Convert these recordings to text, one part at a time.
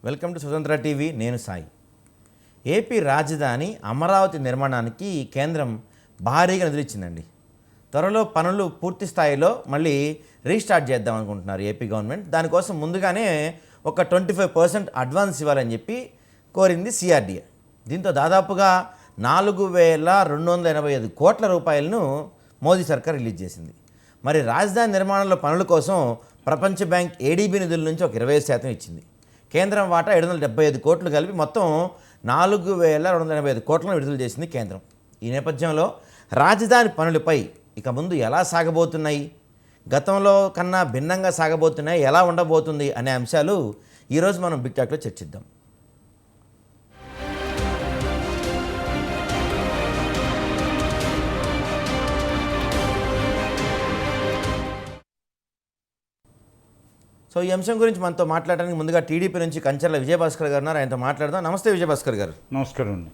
Welcome to స్వతంత్ర TV. నేను Sai. AP రాజధాని అమరావతి నిర్మాణానికి కేంద్రం భారీగా నిధులు ఇచ్చిందండి. త్వరలో పనులు పూర్తి స్థాయిలో మళ్ళీ రీస్టార్ట్ చేద్దాం అనుకుంటున్నారు ఏపీ గవర్నమెంట్. దానికోసం ముందుగానే ఒక 25% అడ్వాన్స్ ఇవ్వాలని చెప్పి కోరింది సిఆర్డీఏ. దీంతో దాదాపుగా 4,285 కోట్ల రూపాయలను మోదీ సర్కార్ రిలీజ్ చేసింది. మరి రాజధాని నిర్మాణంలో పనుల కోసం ప్రపంచ బ్యాంక్ ఏడీబీ నిధుల నుంచి ఒక 25% ఇచ్చింది. కేంద్రం వాటా 775 కోట్లు కలిపి మొత్తం 4,285 కోట్లను విడుదల చేసింది కేంద్రం. ఈ నేపథ్యంలో రాజధాని పనులపై ఇక ముందు ఎలా సాగబోతున్నాయి, గతంలో కన్నా భిన్నంగా సాగబోతున్నాయి, ఎలా ఉండబోతుంది అనే అంశాలు ఈరోజు మనం బిగ్ టాక్లో చర్చిద్దాం. సో ఈ అంశం గురించి మనతో మాట్లాడడానికి ముందుగా టీడీపీ నుంచి కంచర్ల విజయభాస్కర్ గారు ఉన్నారు. ఆయనతో మాట్లాడదాం. నమస్తే విజయభాస్కర్ గారు. నమస్కారం అండి.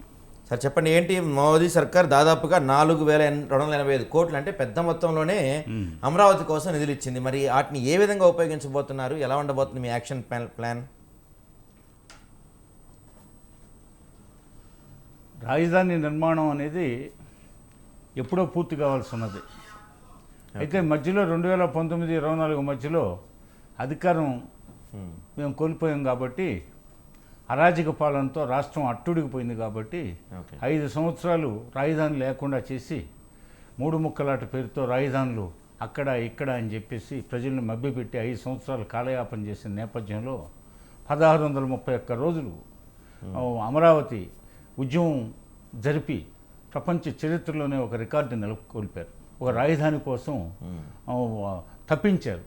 సార్ చెప్పండి, ఏంటి మోదీ సర్కార్ దాదాపుగా 4,285 కోట్లు అంటే పెద్ద మొత్తంలోనే అమరావతి కోసం నిధులు ఇచ్చింది. మరి వాటిని ఏ విధంగా ఉపయోగించబోతున్నారు, ఎలా ఉండబోతుంది మీ యాక్షన్ ప్లాన్? రాజధాని నిర్మాణం అనేది ఎప్పుడో పూర్తి కావాల్సి ఉన్నది. అయితే మధ్యలో 2019-24 మధ్యలో అధికారం మేము కోల్పోయాం కాబట్టి, అరాజక పాలనతో రాష్ట్రం అట్టుడికిపోయింది కాబట్టి 5 సంవత్సరాలు రాజధాని లేకుండా చేసి 3 ముక్కలాట పేరుతో రాజధానులు అక్కడ ఇక్కడ అని చెప్పేసి ప్రజల్ని మభ్యపెట్టి 5 సంవత్సరాలు కాలయాపన చేసిన నేపథ్యంలో 1631 రోజులు అమరావతి ఉద్యమం జరిపి ప్రపంచ చరిత్రలోనే ఒక రికార్డు నెలకొల్పారు. ఒక రాజధాని కోసం తప్పించారు.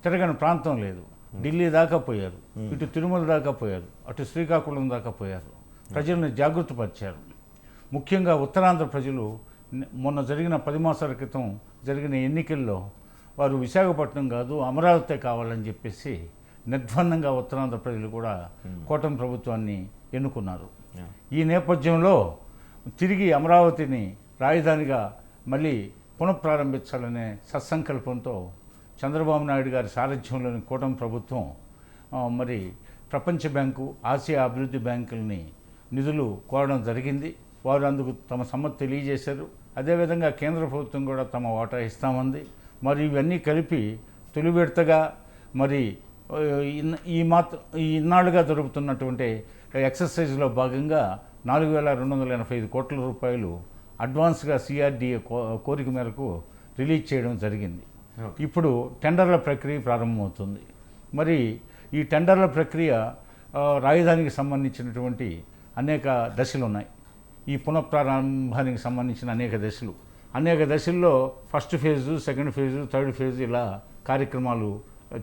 తిరగని ప్రాంతం లేదు. ఢిల్లీ దాకా పోయారు, ఇటు తిరుమల దాకా పోయారు, అటు శ్రీకాకుళం దాకా పోయారు. ప్రజల్ని జాగృతపరిచారు. ముఖ్యంగా ఉత్తరాంధ్ర ప్రజలు మొన్న జరిగిన 10 మాసాల క్రితం జరిగిన ఎన్నికల్లో వారు విశాఖపట్నం కాదు అమరావతి కావాలని చెప్పేసి నిర్బంధంగా ఉత్తరాంధ్ర ప్రజలు కూడా కూటమి ప్రభుత్వాన్ని ఎన్నుకున్నారు. ఈ నేపథ్యంలో తిరిగి అమరావతిని రాజధానిగా మళ్ళీ పునఃప్రారంభించాలనే సత్సంకల్పంతో చంద్రబాబు నాయుడు గారి సారథ్యంలోని కూటమి ప్రభుత్వం మరి ప్రపంచ బ్యాంకు, ఆసియా అభివృద్ధి బ్యాంకులని నిధులు కోరడం జరిగింది. వారు అందుకు తమ సమ్మతి తెలియజేశారు. అదేవిధంగా కేంద్ర ప్రభుత్వం కూడా తమ వాటా ఇస్తామంది. మరి ఇవన్నీ కలిపి తొలి విడతగా మరి ఈ ఇన్నాళ్ళుగా జరుగుతున్నటువంటి ఎక్సర్సైజ్లో భాగంగా 4,285 కోట్ల రూపాయలు అడ్వాన్స్గా సిఆర్డీఏ కోరిక మేరకు రిలీజ్ చేయడం జరిగింది. ఇప్పుడు టెండర్ల ప్రక్రియ ప్రారంభమవుతుంది. మరి ఈ టెండర్ల ప్రక్రియ రాజధానికి సంబంధించినటువంటి అనేక దశలు ఉన్నాయి. ఈ పునఃప్రారంభానికి సంబంధించిన అనేక దశల్లో first phase, second phase, third phase ఇలా కార్యక్రమాలు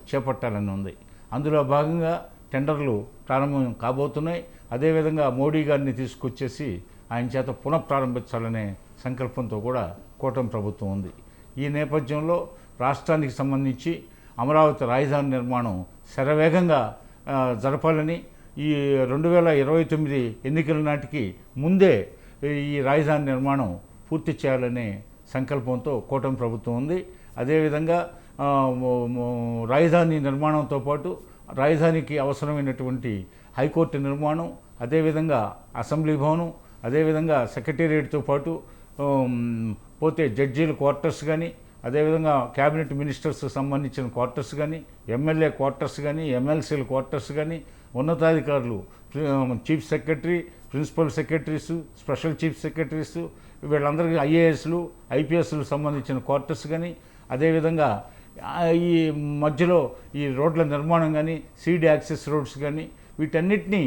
చేపట్టాలని ఉంది. అందులో భాగంగా టెండర్లు ప్రారంభం కాబోతున్నాయి. అదేవిధంగా మోడీ గారిని తీసుకొచ్చేసి ఆయన చేత పునఃప్రారంభించాలనే సంకల్పంతో కూడా కూటమి ప్రభుత్వం ఉంది. ఈ నేపథ్యంలో రాష్ట్రానికి సంబంధించి అమరావతి రాజధాని నిర్మాణం శరవేగంగా జరపాలని, ఈ 2029 ఎన్నికల నాటికి ముందే ఈ రాజధాని నిర్మాణం పూర్తి చేయాలనే సంకల్పంతో కూటమి ప్రభుత్వం ఉంది. అదేవిధంగా రాజధాని నిర్మాణంతో పాటు రాజధానికి అవసరమైనటువంటి హైకోర్టు నిర్మాణం, అదేవిధంగా అసెంబ్లీ భవనం, అదేవిధంగా సెక్రటేరియట్తో పాటు పోతే జడ్జీల క్వార్టర్స్ కానీ, అదేవిధంగా క్యాబినెట్ మినిస్టర్స్ సంబంధించిన క్వార్టర్స్ కానీ, ఎమ్మెల్యే క్వార్టర్స్ కానీ, ఎమ్మెల్సీల క్వార్టర్స్ కానీ, ఉన్నతాధికారులు, chief secretary, principal secretaries, special chief secretaries, వీళ్ళందరికీ ఐఏఎస్లు, ఐపీఎస్లు సంబంధించిన క్వార్టర్స్ కానీ, అదేవిధంగా ఈ మధ్యలో ఈ రోడ్ల నిర్మాణం కానీ, సీడ్ యాక్సెస్ రోడ్స్ కానీ, వీటన్నిటినీ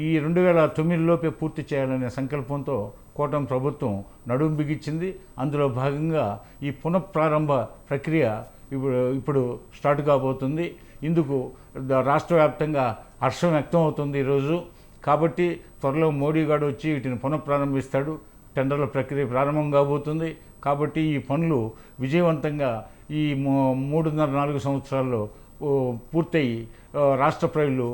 ఈ 2009లోపే పూర్తి చేయాలనే సంకల్పంతో కూటమి ప్రభుత్వం నడుం బిగించింది. అందులో భాగంగా ఈ పునఃప్రారంభ ప్రక్రియ ఇప్పుడు స్టార్ట్ కాబోతుంది. ఇందుకు రాష్ట్ర వ్యాప్తంగా హర్షం వ్యక్తం అవుతుంది ఈరోజు. కాబట్టి త్వరలో మోడీ గారు వచ్చి వీటిని పునఃప్రారంభిస్తాడు. టెండర్ల ప్రక్రియ ప్రారంభం కాబోతుంది. కాబట్టి ఈ పనులు విజయవంతంగా ఈ 3.5-4 సంవత్సరాల్లో పూర్తయి రాష్ట్ర ప్రజలు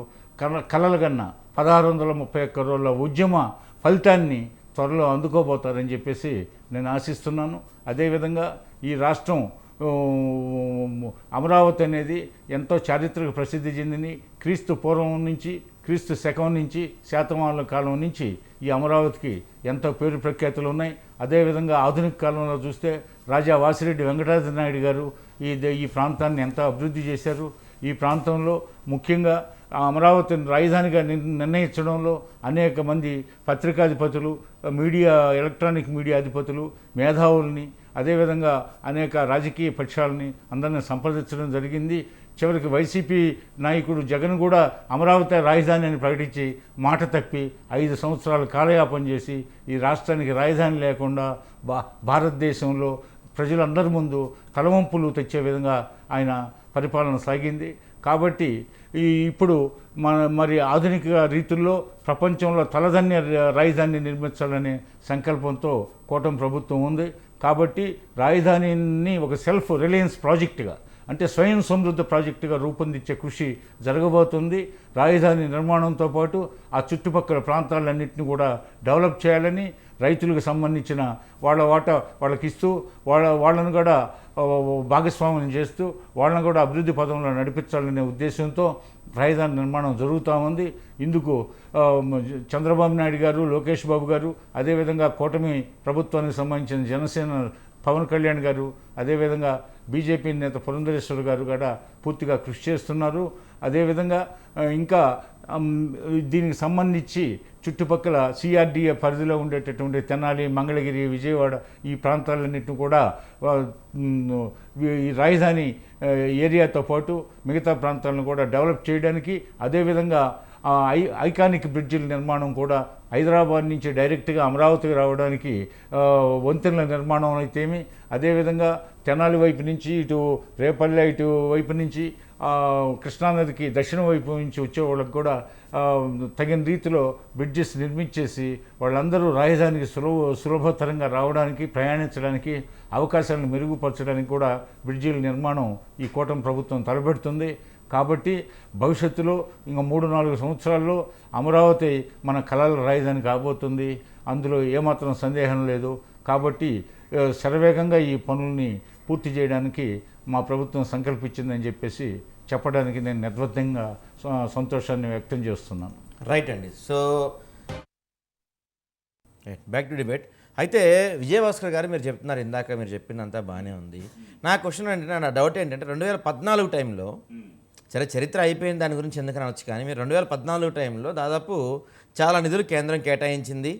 కలలుగన్న 1631 రోజుల ఉద్యమ ఫలితాన్ని త్వరలో అందుకోబోతారని చెప్పేసి నేను ఆశిస్తున్నాను. అదేవిధంగా ఈ రాష్ట్రం ఆ, అమరావతి అనేది ఎంతో చారిత్రక ప్రసిద్ధి చెందింది. క్రీస్తు పూర్వం నుంచి, క్రీస్తు శకం నుంచి, శాతవాహనుల కాలం నుంచి ఈ అమరావతికి ఎంతో పేరు ప్రఖ్యాతులు ఉన్నాయి. అదేవిధంగా ఆధునిక కాలంలో చూస్తే రాజా వాసిరెడ్డి వెంకటాద్రి నాయుడు గారు ఈ ప్రాంతాన్ని ఎంతో అభివృద్ధి చేశారు. ఈ ప్రాంతంలో ముఖ్యంగా ఆ అమరావతిని రాజధానిగా నిర్ణయించడంలో అనేక మంది పత్రికాధిపతులు, ఎలక్ట్రానిక్ మీడియా అధిపతులు, మేధావుల్ని, అదేవిధంగా అనేక రాజకీయ పక్షాలని అందరిని సంప్రదించడం జరిగింది. చివరికి వైసీపీ నాయకుడు జగన్ కూడా అమరావతి రాజధాని అని ప్రకటించి మాట తప్పి 5 సంవత్సరాలు కాలయాపన చేసి ఈ రాష్ట్రానికి రాజధాని లేకుండా భారతదేశంలో ప్రజలందరి ముందు తలవంపులు తెచ్చే విధంగా ఆయన పరిపాలన సాగింది. కాబట్టి ఇప్పుడు మరి ఆధునిక రీతుల్లో ప్రపంచంలో తలదన్య రాజధాని నిర్మించాలనే సంకల్పంతో కూటమి ప్రభుత్వం ఉంది. కాబట్టి రాజధానిని ఒక సెల్ఫ్ రిలయన్స్ ప్రాజెక్టుగా, అంటే స్వయం సమృద్ధ ప్రాజెక్టుగా రూపొందించే కృషి జరగబోతుంది. రాజధాని నిర్మాణంతో పాటు ఆ చుట్టుపక్కల ప్రాంతాలన్నింటినీ కూడా డెవలప్ చేయాలని, రైతులకు సంబంధించిన వాళ్ళ వాటా వాళ్ళకి ఇస్తూ వాళ్ళను కూడా భాగస్వామ్యం చేస్తూ వాళ్ళని కూడా అభివృద్ధి పదంలో నడిపించాలనే ఉద్దేశంతో రాజధాని నిర్మాణం జరుగుతూ ఉంది. ఇందుకు చంద్రబాబు నాయుడు గారు, లోకేష్ బాబు గారు, అదేవిధంగా కూటమి ప్రభుత్వానికి సంబంధించిన జనసేన పవన్ కళ్యాణ్ గారు, అదేవిధంగా బీజేపీ నేత పురంధరేశ్వర్ గారు కూడా పూర్తిగా కృషి చేస్తున్నారు. అదేవిధంగా ఇంకా దీనికి సంబంధించి చుట్టుపక్కల సిఆర్డీఏ పరిధిలో ఉండేటటువంటి తెనాలి, మంగళగిరి, విజయవాడ ఈ ప్రాంతాలన్నింటినీ కూడా ఈ రాజధాని ఏరియాతో పాటు మిగతా ప్రాంతాలను కూడా డెవలప్ చేయడానికి, అదేవిధంగా ఐకానిక్ బ్రిడ్జిల నిర్మాణం కూడా హైదరాబాద్ నుంచి డైరెక్ట్గా అమరావతికి రావడానికి వంతెనల నిర్మాణం అయితేమి, అదేవిధంగా తెనాలి వైపు నుంచి ఇటు రేపల్లె ఇటు వైపు నుంచి కృష్ణానదికి దక్షిణం వైపు నుంచి వచ్చే వాళ్ళకి కూడా తగిన రీతిలో బ్రిడ్జెస్ నిర్మించేసి వాళ్ళందరూ రాజధానికి సులభతరంగా రావడానికి, ప్రయాణించడానికి, అవకాశాలను మెరుగుపరచడానికి కూడా బ్రిడ్జీల నిర్మాణం ఈ కూటమి ప్రభుత్వం తలపెడుతుంది. కాబట్టి భవిష్యత్తులో ఇంకా 3-4 సంవత్సరాల్లో అమరావతి మన కళల రాజధాని కాబోతుంది. అందులో ఏమాత్రం సందేహం లేదు. కాబట్టి శరవేగంగా ఈ పనుల్ని పూర్తి చేయడానికి మా ప్రభుత్వం సంకల్పించిందని చెప్పేసి చెప్పడానికి నేను నిర్బద్ధంగా సంతోషాన్ని వ్యక్తం చేస్తున్నాను. రైట్ అండి. So back to debate. అయితే విజయభాస్కర్ గారు మీరు చెప్తున్నారు, ఇందాక మీరు చెప్పిందంతా బాగానే ఉంది. నా క్వశ్చన్ ఏంటంటే, నా డౌట్ ఏంటంటే 2014 టైంలో, సరే చరిత్ర అయిపోయింది దాని గురించి ఎందుకని అనొచ్చు, కానీ మీరు 2014 టైంలో దాదాపు చాలా నిధులు కేంద్రం కేటాయించింది.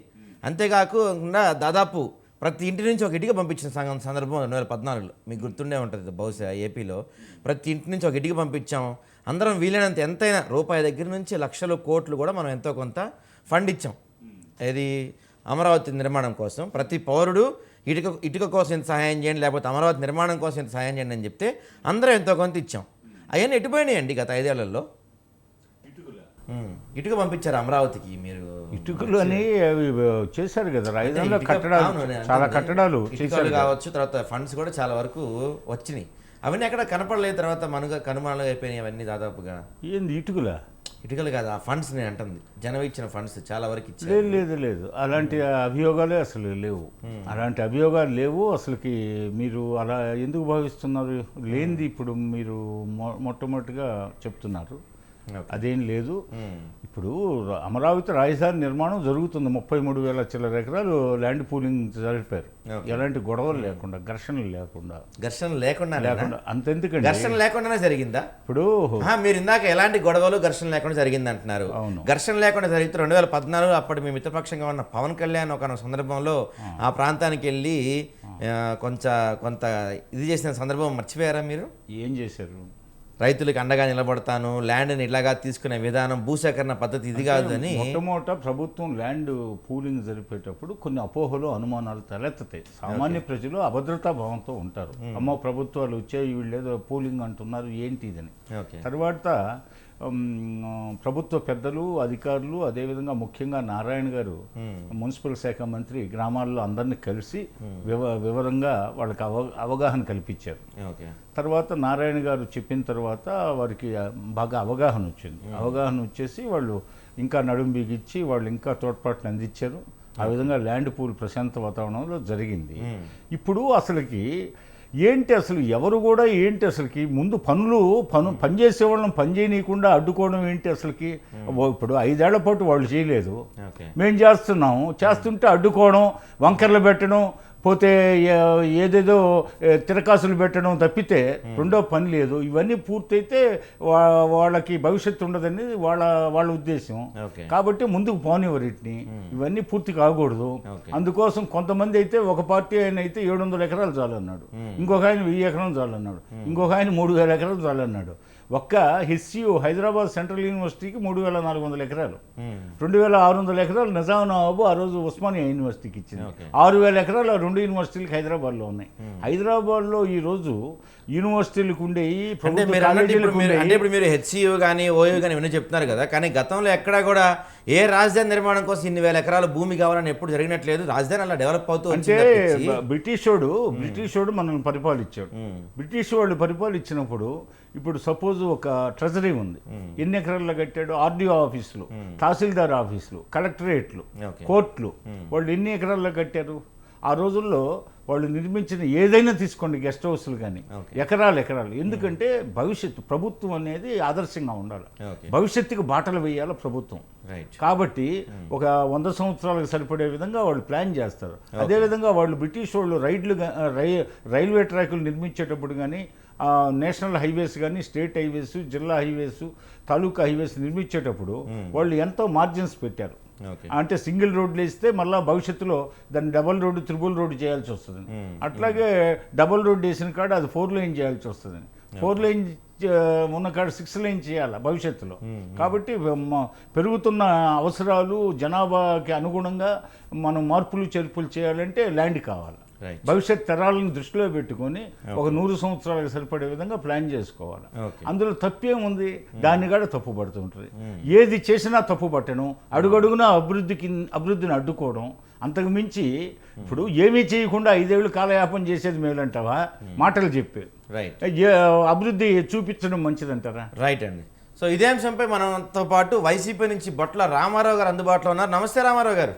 అంతేకాకుండా దాదాపు ప్రతి ఇంటి నుంచి ఒక ఇటుక పంపించిన సందర్భం 2014లో మీకు గుర్తుండే ఉంటుంది బహుశా. ఏపీలో ప్రతి ఇంటి నుంచి ఒక ఇటుక పంపించాం. అందరం వీలైనంత ఎంతైనా రూపాయి దగ్గర నుంచి లక్షలు కోట్లు కూడా మనం ఎంతో కొంత ఫండ్ ఇచ్చాం. ఇది అమరావతి నిర్మాణం కోసం. ప్రతి పౌరుడు ఇటుక కోసం ఎంత సహాయం చేయండి, లేకపోతే అమరావతి నిర్మాణం కోసం ఎంత సహాయం చేయండి అని చెప్తే అందరం ఎంతో కొంత ఇచ్చాం. అవన్నీ ఎటుపోయినాయండి గత 5 ఏళ్లలో? ఇటుక పంపించారు అమరావతికి మీరు. ఇటుకలు అని అవి చేశారు కదా రాజధానిలో, కట్టడాలు, చాలా కట్టడాలు చేశారు కావచ్చు. తర్వాత ఫండ్స్ కూడా చాలా వరకు వచ్చినాయి. అవన్నీ ఎక్కడ కనపడలేదు. తర్వాత కనుమరులు అయిపోయినాయి అవన్నీ దాదాపుగా. ఏంది ఇటుకలు కాదు, ఆ ఫండ్స్ నేను అంటుంది, జనం ఇచ్చిన ఫండ్స్ చాలా వరకు ఇచ్చారు. లేదు అలాంటి అభియోగాలే అసలు లేవు. అలాంటి అభియోగాలు లేవు అసలుకి. మీరు అలా ఎందుకు భావిస్తున్నారు? లేనిది ఇప్పుడు మీరు మొట్టమొదటిగా చెప్తున్నారు. అదేం లేదు. ఇప్పుడు అమరావతి రాజధాని నిర్మాణం జరుగుతుంది. 33,000 చిల్లర ఎకరాలు ల్యాండ్ పూలింగ్ జరిపారు. ఎలాంటి గొడవలు లేకుండా, ఘర్షణలు లేకుండా. అంతెందుకండి, ఘర్షణ లేకుండానే జరిగిందా? ఇప్పుడు మీరు ఇందాక ఎలాంటి గొడవలు ఘర్షణ లేకుండా జరిగింది అంటున్నారు. ఘర్షణ లేకుండా జరిగితే 2014 అప్పటి మీ మిత్రపక్షంగా ఉన్న పవన్ కళ్యాణ్ ఒక సందర్భంలో ఆ ప్రాంతానికి వెళ్ళి కొంత ఇది చేసిన సందర్భం మర్చిపోయారా మీరు? ఏం చేశారు? రైతులకు అండగా నిలబడతాను, ల్యాండ్ని ఇలాగా తీసుకునే విధానం, భూసేకరణ పద్ధతి ఇది కాదు అని. మొట్టమొదట ప్రభుత్వం ల్యాండ్ పూలింగ్ జరిపేటప్పుడు కొన్ని అపోహలు, అనుమానాలు తలెత్తుతాయి. సామాన్య ప్రజలు అభద్రతా భావంతో ఉంటారు. అమ్మో ప్రభుత్వాలు వచ్చాయి, వీళ్ళు ఏదో పూలింగ్ అంటున్నారు, ఏంటి ఇదని. తర్వాత ప్రభుత్వ పెద్దలు, అధికారులు, అదేవిధంగా ముఖ్యంగా నారాయణ గారు మున్సిపల్ శాఖ మంత్రి గ్రామాల్లో అందరినీ కలిసి వివరంగా వాళ్ళకి అవగాహన కల్పించారు. తర్వాత నారాయణ గారు చెప్పిన తర్వాత వారికి బాగా అవగాహన వచ్చింది. అవగాహన వచ్చేసి వాళ్ళు ఇంకా నడుం బిగించి వాళ్ళు ఇంకా తోడ్పాటును అందించారు. ఆ విధంగా ల్యాండ్ పూల్ ప్రశాంత వాతావరణంలో జరిగింది. ఇప్పుడు అసలుకి ఏంటి అసలు ఎవరు కూడా ఏంటి అసలుకి ముందు పనిచేసే వాళ్ళని పని చేయనీయకుండా అడ్డుకోవడం ఏంటి అసలుకి? ఇప్పుడు 5 ఏళ్ల పాటు వాళ్ళు చేయలేదు, మేము చేస్తుంటే అడ్డుకోవడం, వంకర్లు పెట్టడం, పోతే ఏదేదో తిరకాసులు పెట్టడం తప్పితే రెండో పని లేదు. ఇవన్నీ పూర్తయితే వాళ్ళకి భవిష్యత్తు ఉండదని వాళ్ళ ఉద్దేశం. కాబట్టి ముందుకు పోనివ్వరు వీటిని, ఇవన్నీ పూర్తి కాకూడదు. అందుకోసం కొంతమంది అయితే ఒక పార్టీ ఆయన అయితే 700 ఎకరాలు చాలన్నాడు, ఇంకొక ఆయన 1000 ఎకరాలు చాలన్నాడు, ఇంకొక ఆయన 3000 ఎకరాలు చాలన్నాడు. ఒక్క HCU హైదరాబాద్ సెంట్రల్ యూనివర్సిటీకి 3400 ఎకరాలు, 2600 ఎకరాలు నిజాం నవాబు ఆ రోజు ఉస్మానియా యూనివర్సిటీకి ఇచ్చింది. 6000 ఎకరాలు ఆ 2 యూనివర్సిటీలకు హైదరాబాద్లో ఉన్నాయి. హైదరాబాద్లో ఈరోజు యూనివర్సిటీలకు ఉండేవి, ఇప్పుడు మీరు HCU కానీ OU కానీ ఇవన్నీ చెప్తున్నారు కదా, కానీ గతంలో ఎక్కడా కూడా ఏ రాజధాని నిర్మాణం కోసం ఇన్ని వేల ఎకరాల భూమి కావాలని ఎప్పుడు జరిగినట్లేదు. రాజధాని అలా డెవలప్ అవుతూ అంటే బ్రిటిష్ వాడు మనల్ని పరిపాలించాడు. బ్రిటిష్ వాళ్ళు పరిపాలించినప్పుడు ఇప్పుడు సపోజ్ ఒక ట్రెజరీ ఉంది, ఎన్ని ఎకరాల్లో కట్టాడు? RDO ఆఫీసులు, తహసీల్దార్ ఆఫీసులు, కలెక్టరేట్లు, కోర్టులు, వాళ్ళు ఎన్ని ఎకరాల్లో కట్టారు? ఆ రోజుల్లో వాళ్ళు నిర్మించిన ఏదైనా తీసుకోండి, గెస్ట్ హౌస్లు కానీ ఎకరాలు. ఎందుకంటే భవిష్యత్తు ప్రభుత్వం అనేది ఆదర్శంగా ఉండాలి, భవిష్యత్తుకు బాటలు వేయాలి ప్రభుత్వం. కాబట్టి ఒక 100 సంవత్సరాలకు సరిపడే విధంగా వాళ్ళు ప్లాన్ చేస్తారు. అదేవిధంగా వాళ్ళు బ్రిటిష్ వాళ్ళు రైల్వే ట్రాకులు నిర్మించేటప్పుడు కానీ, నేషనల్ హైవేస్ కానీ, స్టేట్ హైవేస్, జిల్లా హైవేస్, తాలూకా హైవేస్ నిర్మించేటప్పుడు వాళ్ళు ఎంతో మార్జిన్స్ పెట్టారు. అంటే సింగిల్ రోడ్లు వేస్తే మళ్ళీ భవిష్యత్తులో దాన్ని డబల్ రోడ్డు, త్రిబుల్ రోడ్డు చేయాల్సి వస్తుంది. అట్లాగే డబల్ రోడ్డు వేసిన కాడ అది 4 లైన్ చేయాల్సి వస్తుంది. 4 లైన్ ఉన్న కాడ 6 లైన్ చేయాలి భవిష్యత్తులో. కాబట్టి పెరుగుతున్న అవసరాలు, జనాభాకి అనుగుణంగా మనం మార్పులు చేర్పులు చేయాలంటే ల్యాండ్ కావాలి. భవిష్యత్ తరాలను దృష్టిలో పెట్టుకొని ఒక 100 సంవత్సరాలకు సరిపడే విధంగా ప్లాన్ చేసుకోవాలి. అందులో తప్పేముంది? దాన్ని కూడా తప్పు పడుతుంటుంది. ఏది చేసినా తప్పు పట్టడం, అడుగడుగునా అభివృద్ధిని అడ్డుకోవడం, అంతకు మించి ఇప్పుడు ఏమీ చేయకుండా 5 ఏళ్ళు కాలయాపన చేసేది మేలంటావా? మాటలు చెప్పేది అభివృద్ధి చూపించడం మంచిదంటారా? రైట్ అండి. సో ఇదే అంశంపై మనతో పాటు వైసీపీ నుంచి బొట్ల రామారావు గారు అందుబాటులో ఉన్నారు. నమస్తే రామారావు గారు.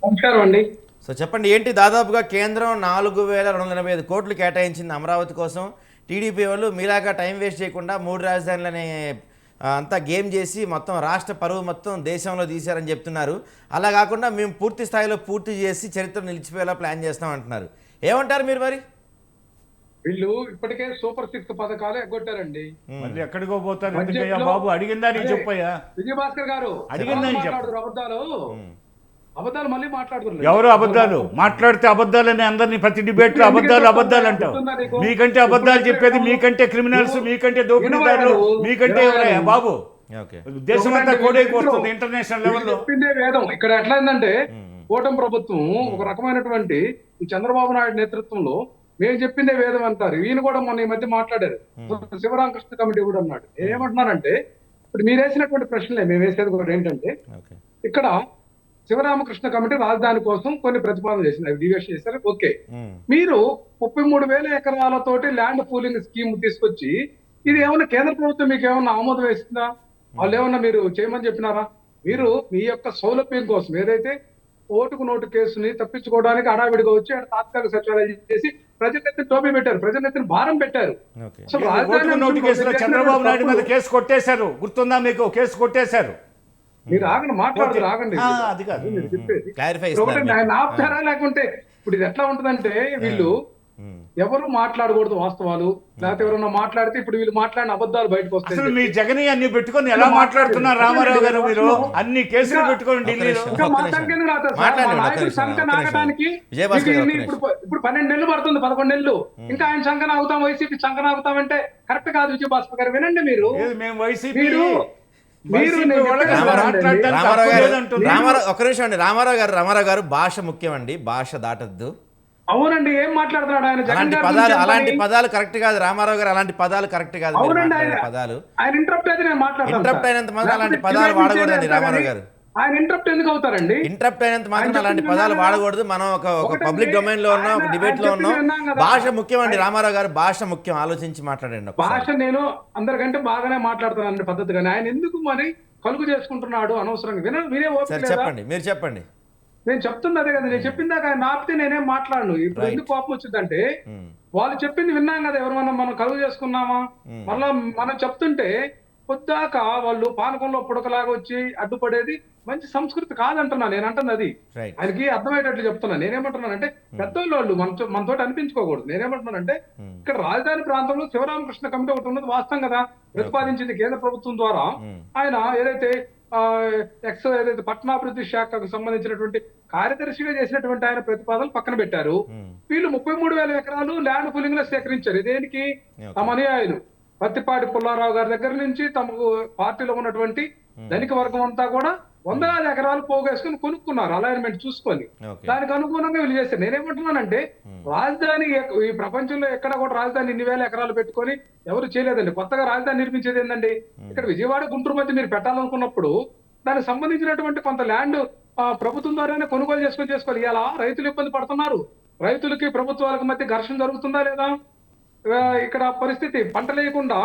నమస్కారం అండి. సో చెప్పండి, ఏంటి దాదాపుగా కేంద్రం 4285 కోట్లు కేటాయించింది అమరావతి కోసం. టీడీపీ వాళ్ళు మీలాగా టైం వేస్ట్ చేయకుండా 3 రాజధానులని అంతా గేమ్ చేసి మొత్తం రాష్ట్ర పరువు మొత్తం దేశంలో తీశారని చెప్తున్నారు. అలా కాకుండా మేము పూర్తి స్థాయిలో పూర్తి చేసి చరిత్ర నిలిచిపోయేలా ప్లాన్ చేస్తాం అంటున్నారు. ఏమంటారు మీరు మరి? వీళ్ళు ఇప్పటికే సూపర్ 6 పథకాలు ఎగ్గొట్టారండి. మళ్ళీ ఎక్కడికో పోతారు బాబు? అడిగిందా నీకు చెప్పయ్యా విజయభాస్కర్ గారు? అడిగిందని అబద్ధాలు మళ్ళీ మాట్లాడుతున్నారు. ఎవరు అబద్ధాలు మాట్లాడితే అబద్ధాలని అందరినీ ప్రతి డిబేట్ లో అబద్ధాలు అంటావు. మీకంటే అబద్ధాలు చెప్పేది మీకంటే క్రిమినల్స్, మీకంటే దోపిడీదారులు, మీకంటే ఎవరయ్యా బాబు? దేశం అంతా కోడైపోతుంది ఇంటర్నేషనల్ లెవెల్లో. చెప్పిందే వేదం. ఇక్కడ ఎట్లా ఏంటంటే కూటమి ప్రభుత్వం ఒక రకమైనటువంటి ఈ చంద్రబాబు నాయుడు నేతృత్వంలో మేము చెప్పిందే వేదం అంటారు. ఈయన కూడా మొన్న ఈ మధ్య మాట్లాడారు, శివరామకృష్ణ కమిటీ కూడా అన్నాడు. ఏమంటున్నారంటే ఇప్పుడు మీరు వేసినటువంటి ప్రశ్నలే మేము వేసేది కూడా ఏంటంటే, ఇక్కడ శివరామకృష్ణ కమిటీ రాజధాని కోసం కొన్ని ప్రతిపాదనలు చేసింది, అవి డివేట్ చేశారు. ఓకే, మీరు 33,000 ఎకరాలతోటి ల్యాండ్ పూలింగ్ స్కీమ్ తీసుకొచ్చి ఇది ఏమన్నా కేంద్ర ప్రభుత్వం మీకు ఏమన్నా ఆమోదం వేస్తుందా? వాళ్ళు ఏమన్నా మీరు చేయమని చెప్పినారా? మీరు మీ యొక్క సౌలభ్యం కోసం ఏదైతే ఓటుకు నోటు కేసుని తప్పించుకోవడానికి హడావిడిగా వచ్చి తాత్కాలిక సచివాలయం చేసి ప్రజలెత్తిన టోపీ పెట్టారు, ప్రజలెత్తిన భారం పెట్టారు. చంద్రబాబు నాయుడు మీద కేసు కొట్టేశారు, గుర్తుందా మీకు? కేసు కొట్టేశారు. మీరు ఆగండి, మాట్లాడుతూ ఆగండి. అది కాదు మీరు చెప్పేది. ఆయన ఆపుతారా? లేకుంటే ఇప్పుడు ఇది ఎట్లా ఉంటుందంటే వీళ్ళు ఎవరు మాట్లాడకూడదు వాస్తవాలు, లేకపోతే ఎవరన్నా మాట్లాడితే ఇప్పుడు వీళ్ళు మాట్లాడిన అబద్ధాలు బయటకు వస్తాయి. అసలు మీ జగన్ అన్ని పెట్టుకొని ఎలా మాట్లాడుతున్నారు రామారావు గారు? మీరు అన్ని కేసులు పెట్టుకోండి ఢిల్లీలో. సంఖ్య నాగడానికి ఇప్పుడు 12 నెలలు పడుతుంది, 11 నెలలు ఇంకా ఆయన సంఖ్య నాగుతాం, వైసీపీ సంఖ్య నాగుతామంటే కరెక్ట్ కాదు. విజయభాస్కర్ గారు వినండి, మీరు మేము వైసీపీ రామారావు గారు భాష ముఖ్యం అండి, భాష దాటద్దు. అవునండి, ఏం మాట్లాడుతున్నాడు ఆయన? అలాంటి పదాలు కరెక్ట్ కాదు రామారావు గారు, అలాంటి పదాలు కరెక్ట్ కాదు. పదాలు ఆయన ఇంటరప్ట్ అయితే నేను మాట్లాడతాను. ఇంటరప్ట్ అయినంత మాత్రం అలాంటి పదాలు వాడకూడదండి రామారావు గారు. ఆయన ఇంటరప్ట్ ఎందుకు అవుతారండి? ఇంటరప్ట్ అయినంత మాత్రం అలాంటి పదాలు వాడకూడదు. మనం ఒక పబ్లిక్ డొమైన్ లో ఉన్నాం, ఒక డిబేట్ లో ఉన్నాం. భాష ముఖ్యం అండి రామారావు గారు, భాష ముఖ్యం. ఆలోచించి మాట్లాడండి. భాష నేను అందరికంటే బాగానే మాట్లాడుతానండి పద్ధతిగానే. ఆయన ఎందుకు మరి కలుగు చేసుకుంటున్నాడు అనవసరంగా? వినే ఓపిక చెప్పండి, మీరు చెప్పండి. నేను చెప్తున్నదే కదా, నేను చెప్పిందాక ఆయన ఆపితే నేనేం మాట్లాడను. ఇప్పుడు ఎందుకు కోపం వచ్చిందంటే వాళ్ళు చెప్పింది విన్నాం కదా, ఎవరన్నా మనం కలుగు చేసుకున్నామా? మళ్ళా మనం చెప్తుంటే పొద్దాక వాళ్ళు పానకంలో పుడకలాగా వచ్చి అడ్డుపడేది మంచి సంస్కృతి కాదంటున్నా, నేను అంటున్నది అది. రైట్. ఆయనకి అర్థమయ్యేటట్లు చెప్తున్నా. నేనేమంటున్నానంటే పెద్దోళ్ళు వాళ్ళు మనతోటి అనిపించుకోకూడదు. నేనేమంటున్నానంటే ఇక్కడ రాజధాని ప్రాంతంలో శివరామకృష్ణ కమిటీ ఒకటి ఉన్నది వాస్తవం కదా, ప్రతిపాదించింది కేంద్ర ప్రభుత్వం ద్వారా. ఆయన ఏదైతే ఏదైతే పట్టణాభివృద్ధి శాఖకు సంబంధించినటువంటి కార్యదర్శిగా చేసినటువంటి ఆయన ప్రతిపాదనలు పక్కన పెట్టారు. వీళ్ళు 33,000 ఎకరాలు ల్యాండ్ పూలింగ్ లో సేకరించారు. దేనికి? తమ అనుయాయులు పత్తిపాటి పుల్లారావు గారి దగ్గర నుంచి తమకు పార్టీలో ఉన్నటువంటి ధనిక వర్గం అంతా కూడా 100,000 ఎకరాలు పోగేసుకుని కొనుక్కున్నారు అలైన్మెంట్ చూసుకొని. దానికి అనుగుణంగా వీళ్ళు చేస్తారు. నేనేమంటున్నానంటే రాజధాని ఈ ప్రపంచంలో ఎక్కడ కూడా రాజధాని ఇన్ని వేల ఎకరాలు పెట్టుకొని ఎవరు చేయలేదండి. కొత్తగా రాజధాని నిర్మించేది ఏంటండి? ఇక్కడ విజయవాడ గుంటూరు మధ్య మీరు పెట్టాలనుకున్నప్పుడు దానికి సంబంధించినటువంటి కొంత ల్యాండ్ ప్రభుత్వం ద్వారానే కొనుగోలు చేసుకోవాలి. ఇలా రైతులు ఇబ్బంది పడుతున్నారు. రైతులకి ప్రభుత్వాలకు మధ్య ఘర్షణ జరుగుతుందా లేదా? ఇక్కడ పరిస్థితి పంట లేకుండా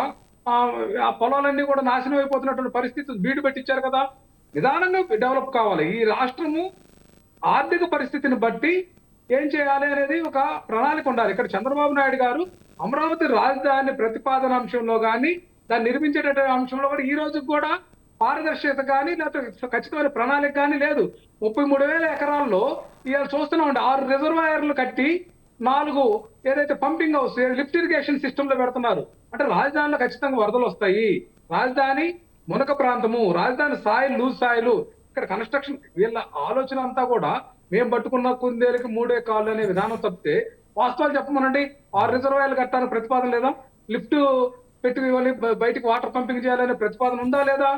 ఆ పొలాలన్నీ కూడా నాశనం అయిపోతున్నటువంటి పరిస్థితి బీడు పెట్టించారు కదా. నిదానంగా డెవలప్ కావాలి. ఈ రాష్ట్రము ఆర్థిక పరిస్థితిని బట్టి ఏం చేయాలి అనేది ఒక ప్రణాళిక ఉండాలి. ఇక్కడ చంద్రబాబు నాయుడు గారు అమరావతి రాజధాని ప్రతిపాదన అంశంలో కానీ దాన్ని నిర్మించేటటువంటి అంశంలో కూడా ఈ రోజు కూడా పారదర్శకత కానీ లేకపోతే ఖచ్చితమైన ప్రణాళిక కానీ లేదు. 33,000 ఎకరాల్లో ఇవాళ చూస్తున్నామండి 6 రిజర్వాయర్లు కట్టి 4 ఏదైతే pumping house lift irrigation system లో పెడుతున్నారు. అంటే రాజధానిలో ఖచ్చితంగా వరదలు వస్తాయి. రాజధాని మునక ప్రాంతము, రాజధాని సాయిల్ లూజ్ సాయిల్. ఇక్కడ కన్స్ట్రక్షన్ వీళ్ళ ఆలోచన అంతా కూడా మేము పట్టుకున్న కుందేలకి 3 కాళ్ళు అనే విధానం తప్పితే వాస్తవాలు చెప్పమనండి. 6 రిజర్వాయర్లు కట్టాలని ప్రతిపాదన లేదా? లిఫ్ట్ పెట్టి బయటికి వాటర్ పంపింగ్ చేయాలనే ప్రతిపాదన ఉందా లేదా?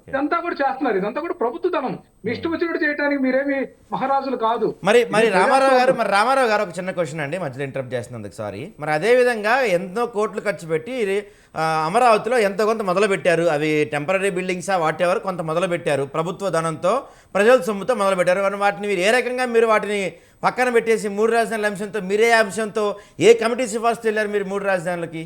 ఇదంతా కూడా చేస్తున్నారు. ఇదంతా కూడా ప్రభుత్వ ధనం. మీ ఇష్టం వచ్చినట్టు చేయడానికి మీరేమి మహారాజులు కాదు. మరి రామారావు గారు ఒక చిన్న క్వశ్చన్ అండి, మధ్యలో ఇంటరప్ట్ చేస్తున్నందుకు సారీ. మరి అదే విధంగా ఎన్నో కోట్లు ఖర్చు పెట్టి అమరావతిలో ఎంతో కొంత మొదలు పెట్టారు. అవి టెంపరీ బిల్డింగ్సా వాట్ ఎవర్ కొంత మొదలు పెట్టారు. ప్రభుత్వ ధనంతో ప్రజల సొమ్ముతో మొదలు పెట్టారు. వాటిని మీరు ఏ రకంగా మీరు వాటిని పక్కన పెట్టేసి 3 రాజధానుల అంశంతో మీరే అంశంతో ఏ కమిటీ సిఫార్సు వెళ్ళారు మీరు 3 రాజధానులకి?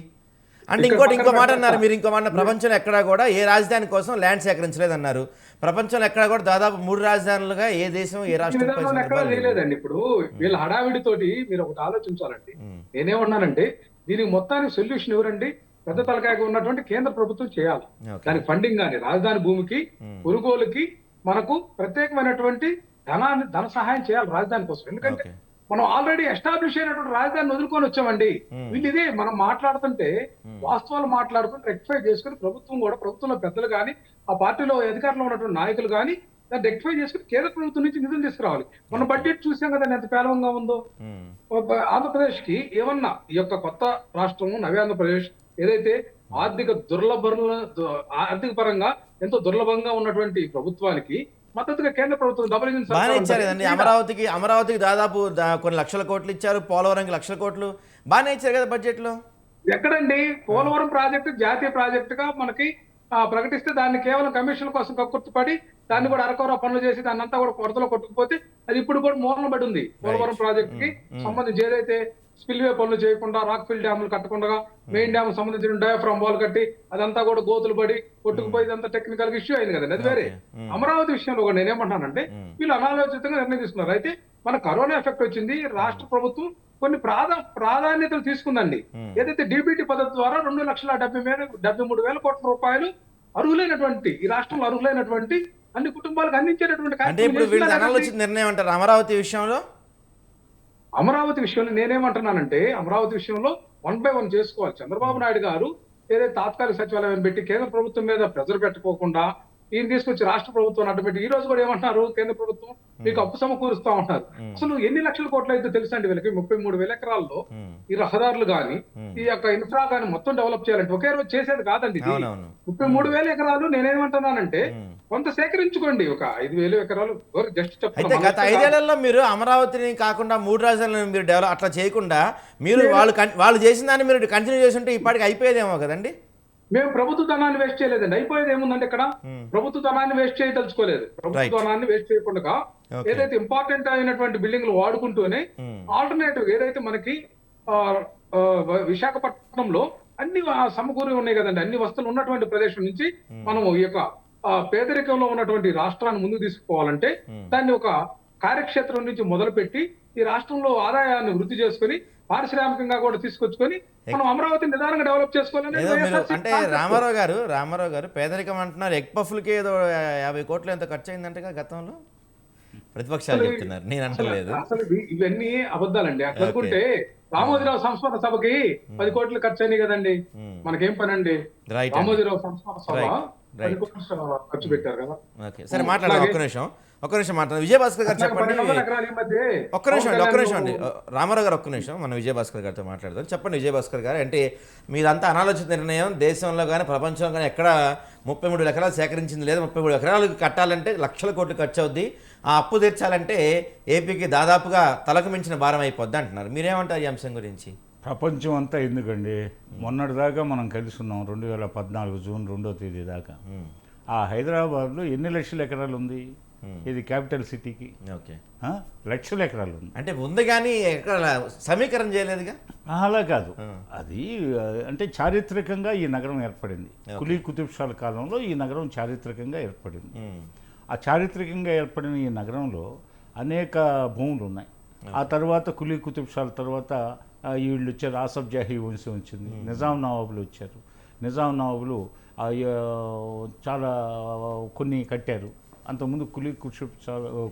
అంటే ఇంకో మాట అన్నారు మీరు, ఇంకో మాట ప్రపంచంలో ఎక్కడా కూడా ఏ రాజధాని కోసం ల్యాండ్ సేకరించలేదన్నారు. ప్రపంచంలో ఎక్కడా కూడా దాదాపు 3 రాజధానులుగా ఏ దేశం ఏ రాష్ట్రం ఎక్కడా లేదండి. ఇప్పుడు వీళ్ళ హడావిడితోటి మీరు ఒకటి ఆలోచించాలండి. నేనేమన్నానంటే దీనికి మొత్తానికి సొల్యూషన్ ఎవరండి? పెద్ద తలకాయగా ఉన్నటువంటి కేంద్ర ప్రభుత్వం చేయాలి. దానికి ఫండింగ్ కానీ రాజధాని భూమికి కొనుగోలుకి మనకు ప్రత్యేకమైనటువంటి ధన సహాయం చేయాలి రాజధాని కోసం. ఎందుకంటే మనం ఆల్రెడీ ఎస్టాబ్లిష్ అయినటువంటి రాజధానిని వదులుకొని వచ్చామండి. వీళ్ళు ఇదే మనం మాట్లాడుతుంటే వాస్తవాలు మాట్లాడుకుని రెక్టిఫై చేసుకుని ప్రభుత్వంలో పెద్దలు కానీ ఆ పార్టీలో అధికారంలో ఉన్నటువంటి నాయకులు కానీ దాన్ని రెక్టిఫై చేసుకుని కేంద్ర ప్రభుత్వం నుంచి నిధులు తీసుకురావాలి. మన బడ్జెట్ చూసాం కదా ఎంత పేలవంగా ఉందో. ఆంధ్రప్రదేశ్ కి ఏమన్నా ఈ యొక్క కొత్త రాష్ట్రము నవ్య ఆంధ్రప్రదేశ్ ఏదైతే ఆర్థిక పరంగా ఎంతో దుర్లభంగా ఉన్నటువంటి ప్రభుత్వానికి మద్దతుగా కేంద్ర ప్రభుత్వం డబుల్ ఇంజిన్ బాగానే ఇచ్చారు కదండి. అమరావతికి దాదాపు కొన్ని లక్షల కోట్లు ఇచ్చారు. పోలవరంకి లక్షల కోట్లు బాగానే ఇచ్చారు కదా బడ్జెట్ లో. ఎక్కడండి పోలవరం ప్రాజెక్టు జాతీయ ప్రాజెక్టుగా మనకి ప్రకటిస్తే దాన్ని కేవలం కమిషన్ కోసం కక్కుర్తిపడి దాన్ని కూడా అరకొర పనులు చేసి దాన్ని అంతా కూడా కొరతలో కొట్టుకుపోతే అది ఇప్పుడు కూడా మూలన పడి ఉంది. పోలవరం ప్రాజెక్ట్ కి సంబంధించి ఏదైతే స్పిల్వే పనులు చేయకుండా రాక్ఫిల్ డ్యాములు కట్టకుండా మెయిన్ డ్యామ్ సంబంధించిన డయాఫ్రామ్ వాల్ కట్టి అదంతా కూడా గోతులు పడి కొట్టుకుపోయి ఇదంతా టెక్నికల్ ఇష్యూ అయింది కదండి. అది వేరే. అమరావతి విషయంలో కూడా నేనేమంటానంటే వీళ్ళు అనాలోచితంగా నిర్ణయం తీసుకున్నారు. అయితే మన కరోనా ఎఫెక్ట్ వచ్చింది. రాష్ట్ర ప్రభుత్వం కొన్ని ప్రాధాన్యతలు తీసుకుందండి. ఏదైతే డీబీటీ పద్ధతి ద్వారా 2,73,000 కోట్ల రూపాయలు అర్హులైనటువంటి ఈ రాష్ట్రంలో అర్హులైనటువంటి అన్ని కుటుంబాలకు అందించేటటువంటి నిర్ణయం అంటారు అమరావతి విషయంలో. అమరావతి విషయంలో నేనేమంటున్నానంటే అమరావతి విషయంలో 1 by 1 చేసుకోవాలి. చంద్రబాబు నాయుడు గారు ఏదైతే తాత్కాలిక సచివాలయం పెట్టి కేంద్ర ప్రభుత్వం మీద ప్రెజర్ పెట్టుకోకుండా ఈయన తీసుకొచ్చి రాష్ట్ర ప్రభుత్వం అడ్డుపెట్టి ఈ రోజు కూడా ఏమంటున్నారు కేంద్ర ప్రభుత్వం మీకు అప్పు సమకూరుస్తా ఉంటారు. అసలు ఎన్ని లక్షల కోట్లు అయితే తెలుసండి వీళ్ళకి 33,000 ఎకరాల్లో ఈ రహదారులు కానీ ఈ యొక్క ఇన్ఫ్రా కానీ మొత్తం డెవలప్ చేయాలంటే ఒకే రోజు చేసేది కాదండి. 33,000 ఎకరాలు నేనేమంటున్నానంటే కొంత సేకరించుకోండి. ఒక 5,000 ఎకరాలు జస్ట్ చెప్తాను. గత 5 ఏళ్లలో మీరు అమరావతిని కాకుండా 3 రాజధానులను మీరు డెవలప్ అట్లా చేయకుండా మీరు వాళ్ళు చేసిన దాన్ని మీరు కంటిన్యూ చేస్తుంటే ఇప్పటికి అయిపోయేదేమో కదండి. మేము ప్రభుత్వ ధనాన్ని వేస్ట్ చేయలేదండి. అయిపోయేది ఏముందంటే ఇక్కడ ప్రభుత్వ ధనాన్ని వేస్ట్ చేయదలుచుకోలేదు. ప్రభుత్వ ధనాన్ని వేస్ట్ చేయకుండా ఏదైతే ఇంపార్టెంట్ అయినటువంటి బిల్డింగ్లు వాడుకుంటూనే ఆల్టర్నేటివ్ ఏదైతే మనకి విశాఖపట్నంలో అన్ని సమకూరి ఉన్నాయి కదండి. అన్ని వస్తువులు ఉన్నటువంటి ప్రదేశం నుంచి మనం ఈ యొక్క పేదరికంలో ఉన్నటువంటి రాష్ట్రాన్ని ముందుకు తీసుకుపోవాలంటే దాన్ని ఒక కార్యక్షేత్రం నుంచి మొదలుపెట్టి ఈ రాష్ట్రంలో ఆదాయాన్ని వృద్ధి చేసుకొని పారిశ్రామికంగా కూడా తీసుకొచ్చుకొని మనం అమరావతిని నిదానంగా డెవలప్ చేసుకోవాలని ఏదో మీరు వైఎస్ఆర్సీపీ అంటే కాన్సెప్ట్. రామారావు గారు పేదరికం అంటున్నారు, ఎగ్ పఫ్లకి ఏదో 50 కోట్లు ఎంతో ఖర్చు అయిందంటగా గతంలో, ప్రతిపక్షాలు చెప్తున్నారు, నేను అంటలేదు. అసలు ఇవన్నీ అబద్ధాలండి. అట్లా అనుకుంటే రామోజీరావు సంస్మరణ సభకి 10 కోట్లు ఖర్చు అయినాయి కదండి. మనకేం పని అండి? రైట్. రామోజీరావు సంస్మరణ సభ Right. 10 కోట్లు ఖర్చు పెట్టారు కదా. ఓకే, సరే మాట్లాడదాం. ఒక్క నిమిషం మాట్లాడదాం. విజయభాస్కర్ గారు చెప్పండి. 12 ఎకరాల ఈ మధ్య ఒక్క నిమిషం అండి రామారావు గారు, ఒక్క నిమిషం మనం విజయభాస్కర్ గారితో మాట్లాడదాం. చెప్పండి విజయభాస్కర్ గారు, అంటే మీదంతా అనాలోచిత నిర్ణయం. దేశంలో కానీ ప్రపంచంలో కానీ ఎక్కడ 33 ఎకరాలు సేకరించింది లేదు. 33 ఎకరాలు కట్టాలంటే లక్షల కోట్లు ఖర్చు అవుద్ది. ఆ అప్పు తీర్చాలంటే ఏపీకి దాదాపుగా తలకు మించిన భారం అయిపోద్ది అంటున్నారు. మీరేమంటారు ఈ అంశం గురించి? ప్రపంచం అంతా ఎందుకండి, మొన్నటిదాకా మనం కలిసి ఉన్నాం 2014 జూన్ 2వ తేదీ దాకా. ఆ హైదరాబాద్లో ఎన్ని లక్షల ఎకరాలు ఉంది? ఇది క్యాపిటల్ సిటీకి ఓకే, లక్షల ఎకరాలు ఉంది. అంటే ఉంది కానీ ఎక్కడ సమీకరణ చేయలేదుగా. అలా కాదు, అది అంటే చారిత్రకంగా ఈ నగరం ఏర్పడింది. కులీ కుతుబ్ షాల కాలంలో ఈ నగరం చారిత్రకంగా ఏర్పడింది. ఆ చారిత్రకంగా ఏర్పడిన ఈ నగరంలో అనేక భూములు ఉన్నాయి. ఆ తర్వాత కులీ కుతుబ్ షాల తర్వాత వీళ్ళు వచ్చారు, ఆసఫ్ జాహీ వంశం వచ్చింది, నిజాం నవాబులు వచ్చారు. నిజాం నవాబులు చాలా కొన్ని కట్టారు. అంతకుముందు కులీ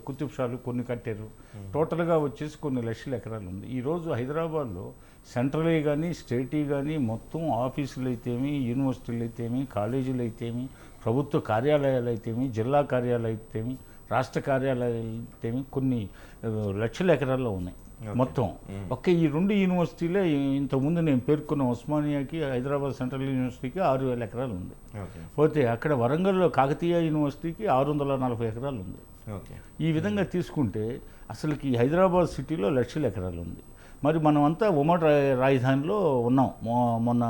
కుతుబ్ షాలు కొన్ని కట్టారు. టోటల్గా వచ్చేసి కొన్ని లక్షల ఎకరాలు ఉంది. ఈరోజు హైదరాబాద్లో సెంట్రల్ కానీ స్టేటీ కానీ మొత్తం ఆఫీసులు అయితేమి, యూనివర్సిటీలు అయితేమి, కాలేజీలు అయితేమి, ప్రభుత్వ కార్యాలయాలు అయితేమి, జిల్లా కార్యాలయాలు అయితేమి, రాష్ట్ర కార్యాలయాలు అయితేమి కొన్ని లక్షల ఎకరాల్లో ఉన్నాయి మొత్తం. ఒక్క ఈ 2 యూనివర్సిటీలే ఇంతకుముందు నేను పేర్కొన్న ఉస్మానియాకి, హైదరాబాద్ సెంట్రల్ యూనివర్సిటీకి 6000 ఎకరాలు ఉంది. పోతే అక్కడ వరంగల్లో కాకతీయ యూనివర్సిటీకి 640 ఎకరాలు ఉంది. ఈ విధంగా తీసుకుంటే అసలుకి హైదరాబాద్ సిటీలో లక్షల ఎకరాలు ఉంది. మరి మనం అంతా ఉమ్మడి రాజధానిలో ఉన్నాం మొన్న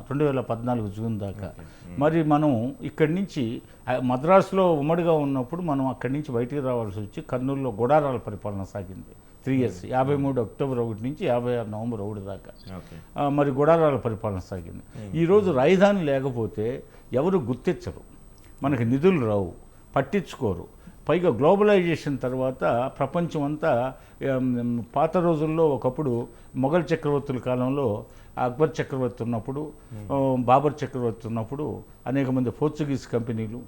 2014 జూన్ దాకా. మరి మనం ఇక్కడి నుంచి మద్రాసులో ఉమ్మడిగా ఉన్నప్పుడు మనం అక్కడి నుంచి బయటికి రావాల్సి వచ్చి కర్నూలులో గుడారాల పరిపాలన సాగింది 3 years, 53 అక్టోబర్ 1 నుంచి 56 నవంబర్ 1 దాకా. మరి గుడారాల పరిపాలన సాగింది. ఈరోజు రాజధాని లేకపోతే ఎవరు గుర్తించరు, మనకి నిధులు రావు, పట్టించుకోరు. పైగా గ్లోబలైజేషన్ తర్వాత ప్రపంచం అంతా పాత రోజుల్లో ఒకప్పుడు మొఘల్ చక్రవర్తుల కాలంలో అక్బర్ చక్రవర్తి ఉన్నప్పుడు, బాబర్ చక్రవర్తి ఉన్నప్పుడు అనేక మంది పోర్చుగీస్ కంపెనీలు,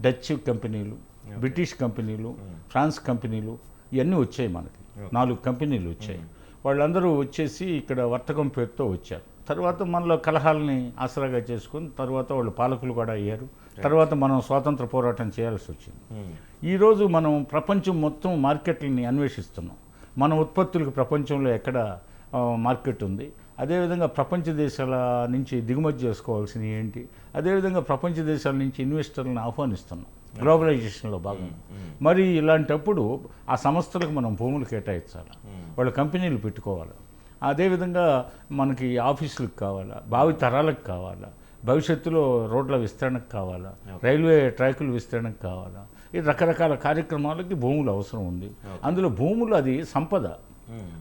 డచ్ కంపెనీలు, బ్రిటిష్ కంపెనీలు, ఫ్రాన్స్ కంపెనీలు ఇవన్నీ వచ్చాయి. మనకి 4 కంపెనీలు వచ్చాయి. వాళ్ళందరూ వచ్చేసి ఇక్కడ వర్తకం పేరుతో వచ్చారు. తర్వాత మనలో కలహాలని ఆసరాగా చేసుకుని తర్వాత వాళ్ళు పాలకులు కూడా అయ్యారు. తర్వాత మనం స్వాతంత్ర పోరాటం చేయాల్సి వచ్చింది. ఈరోజు మనం ప్రపంచం మొత్తం మార్కెట్లని అన్వేషిస్తున్నాం. మన ఉత్పత్తులకు ప్రపంచంలో ఎక్కడ మార్కెట్ ఉంది, అదేవిధంగా ప్రపంచ దేశాల నుంచి దిగుమతి చేసుకోవాల్సినవి ఏంటి, అదేవిధంగా ప్రపంచ దేశాల నుంచి ఇన్వెస్టర్లను ఆహ్వానిస్తున్నాం గ్లోబలైజేషన్లో భాగంగా. మరి ఇలాంటప్పుడు ఆ సంస్థలకు మనం భూములు కేటాయించాలి, వాళ్ళ కంపెనీలు పెట్టుకోవాలి. అదేవిధంగా మనకి ఆఫీసులకు కావాలా, భావి తరాలకు కావాలా, భవిష్యత్తులో రోడ్ల విస్తరణకు కావాలా, రైల్వే ట్రాకుల విస్తరణకు కావాలా, ఈ రకరకాల కార్యక్రమాలకి భూములు అవసరం ఉంది. అందులో భూములు అది సంపద,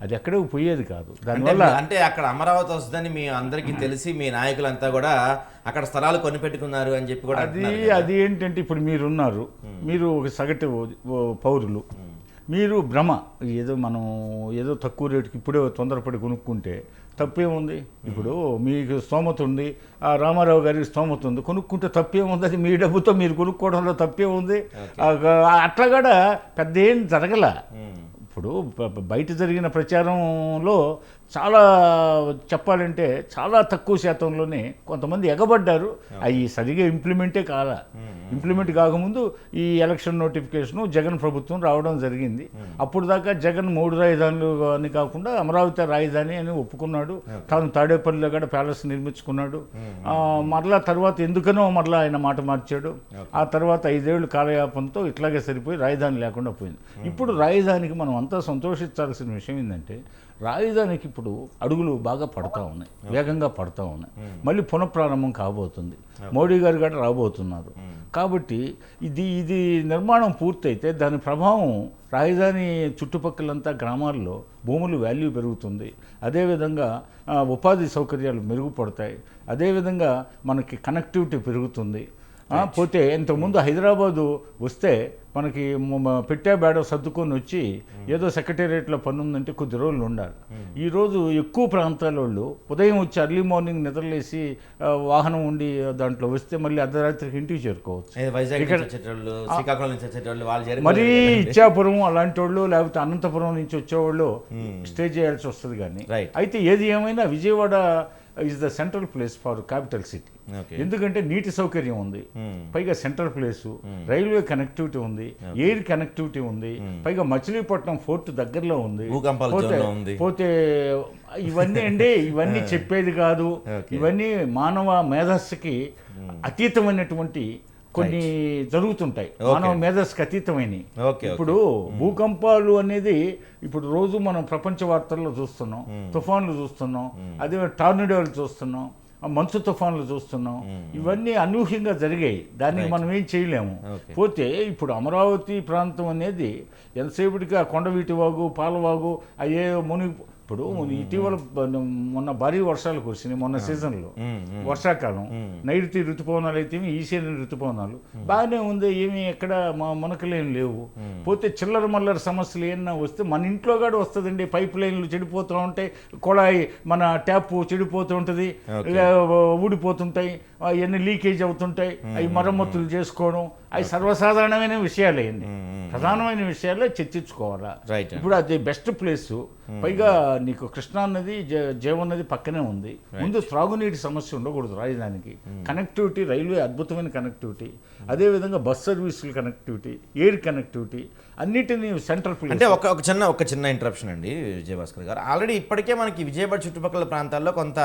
అది ఎక్కడికి పోయేది కాదు. దానివల్ల అంటే అక్కడ అమరావతి వస్తుందని మీ అందరికీ తెలిసి మీ నాయకులంతా కూడా అక్కడ స్థలాలు కొనిపెట్టుకున్నారు అని చెప్పి కూడా అది ఏంటంటే ఇప్పుడు మీరున్నారు, మీరు ఒక సగటు పౌరులు, మీరు భ్రమ మనం ఏదో తక్కువ రేటుకి ఇప్పుడే తొందరపడి కొనుక్కుంటే తప్పేముంది? ఇప్పుడు మీకు స్తోమత ఉంది, ఆ రామారావు గారికి స్తోమత ఉంది, కొనుక్కుంటే తప్పేముంది? అది మీ డబ్బుతో మీరు కొనుక్కోవడంలో తప్పేముంది? అట్లా కూడా పెద్ద ఏం జరగల. ఇప్పుడు బయట జరిగిన ప్రచారంలో చాలా చెప్పాలంటే చాలా తక్కువ శాతంలోనే కొంతమంది ఎగబడ్డారు. అవి సరిగా ఇంప్లిమెంటే కాదా. ఇంప్లిమెంట్ కాకముందు ఈ ఎలక్షన్ నోటిఫికేషను జగన్ ప్రభుత్వం రావడం జరిగింది. అప్పుడు దాకా జగన్ 3 రాజధానులు అని కాకుండా అమరావతి రాజధాని అని ఒప్పుకున్నాడు. తాను తాడేపల్లిలో కూడా ప్యాలెస్ నిర్మించుకున్నాడు. మరలా తర్వాత ఎందుకనో మరలా ఆయన మాట మార్చాడు. ఆ తర్వాత 5 ఏళ్ళు కాలయాపంతో ఇట్లాగే సరిపోయి రాజధాని లేకుండా పోయింది. ఇప్పుడు రాజధానికి మనం అంతా సంతోషించాల్సిన విషయం ఏంటంటే రాజధానికి ఇప్పుడు అడుగులు బాగా పడతా ఉన్నాయి, వేగంగా పడతా ఉన్నాయి. మళ్ళీ పునఃప్రారంభం కాబోతుంది. మోడీ గారు కూడా రాబోతున్నారు. కాబట్టి ఇది నిర్మాణం పూర్తయితే దాని ప్రభావం రాజధాని చుట్టుపక్కలంతా గ్రామాల్లో భూములు వాల్యూ పెరుగుతుంది. అదేవిధంగా ఉపాధి సౌకర్యాలు మెరుగుపడతాయి. అదేవిధంగా మనకి కనెక్టివిటీ పెరుగుతుంది. పోతే ఇంతకుముందు హైదరాబాదు వస్తే మనకి పెట్టే బేడ సర్దుకొని వచ్చి ఏదో సెక్రటేరియట్లో పని ఉందంటే కొద్ది రోజులు ఉండాలి. ఈరోజు ఎక్కువ ప్రాంతాల వాళ్ళు ఉదయం వచ్చి అర్లీ మార్నింగ్ నిద్రలేసి వాహనం ఉండి దాంట్లో వస్తే మళ్ళీ అర్ధరాత్రికి ఇంటికి చేరుకోవచ్చు. మరీ ఇచ్చాపురం అలాంటి వాళ్ళు లేకపోతే అనంతపురం నుంచి వచ్చేవాళ్ళు స్టే చేయాల్సి వస్తుంది. కానీ అయితే ఏది ఏమైనా Vijayawada is the central place for capital city. ఎందుకంటే నీటి సౌకర్యం ఉంది, పైగా సెంట్రల్ ప్లేసు, రైల్వే కనెక్టివిటీ ఉంది, ఎయిర్ కనెక్టివిటీ ఉంది, పైగా మచిలీపట్నం ఫోర్ట్ దగ్గరలో ఉంది. పోతే ఇవన్నీ అండి, ఇవన్నీ చెప్పేది కాదు, ఇవన్నీ మానవ మేధస్సుకి అతీతమైనటువంటి కొన్ని జరుగుతుంటాయి, మానవ మేధస్సుకి అతీతమైనవి. ఇప్పుడు భూకంపాలు అనేది ఇప్పుడు రోజు మనం ప్రపంచ వార్తల్లో చూస్తున్నాం, తుఫాన్లు చూస్తున్నాం, అదే టార్నడోలు చూస్తున్నాం, మంచు తుఫాన్లు చూస్తున్నాం. ఇవన్నీ అనూహ్యంగా జరిగాయి, దానికి మనం ఏం చేయలేము. పోతే ఇప్పుడు అమరావతి ప్రాంతం అనేది ఎంతసేపటికి ఆ కొండవీటి వాగు, పాలవాగు అయ్యే మునిగి ఇప్పుడు ఇటీవల మొన్న భారీ వర్షాలు కురిసినాయి మొన్న సీజన్లో, వర్షాకాలం, నైరుతి ఋతుపవనాలు అయితే ఈశాన్య ఋతుపవనాలు బాగానే ఉంది, ఏమి ఎక్కడ మునకలేం లేవు. పోతే చిల్లర మల్లర సమస్యలు ఏమన్నా వస్తే మన ఇంట్లో కూడా వస్తుందండి. పైప్ లైన్లు చెడిపోతూ ఉంటాయి, కొళాయి మన ట్యాప్ చెడిపోతూ ఉంటుంది, ఊడిపోతుంటాయి, అవన్నీ లీకేజ్ అవుతుంటాయి, అవి మరమ్మతులు చేసుకోవడం అవి సర్వసాధారణమైన విషయాలే అండి. ప్రధానమైన విషయాలే చర్చించుకోవాలా. ఇప్పుడు అది బెస్ట్ ప్లేసు, పైగా నీకు కృష్ణా నది, జీవన్ నది పక్కనే ఉంది. ముందు త్రాగునీటి సమస్య ఉండకూడదు రాజధానికి. కనెక్టివిటీ, రైల్వే అద్భుతమైన కనెక్టివిటీ, అదేవిధంగా బస్ సర్వీసుల కనెక్టివిటీ, ఎయిర్ కనెక్టివిటీ అన్నిటినీ సెంట్రల్ ప్లేస్. అంటే ఒక చిన్న ఇంటరప్షన్ అండి విజయభాస్కర్ గారు. ఆల్రెడీ ఇప్పటికే మనకి విజయవాడ చుట్టుపక్కల ప్రాంతాల్లో కొంత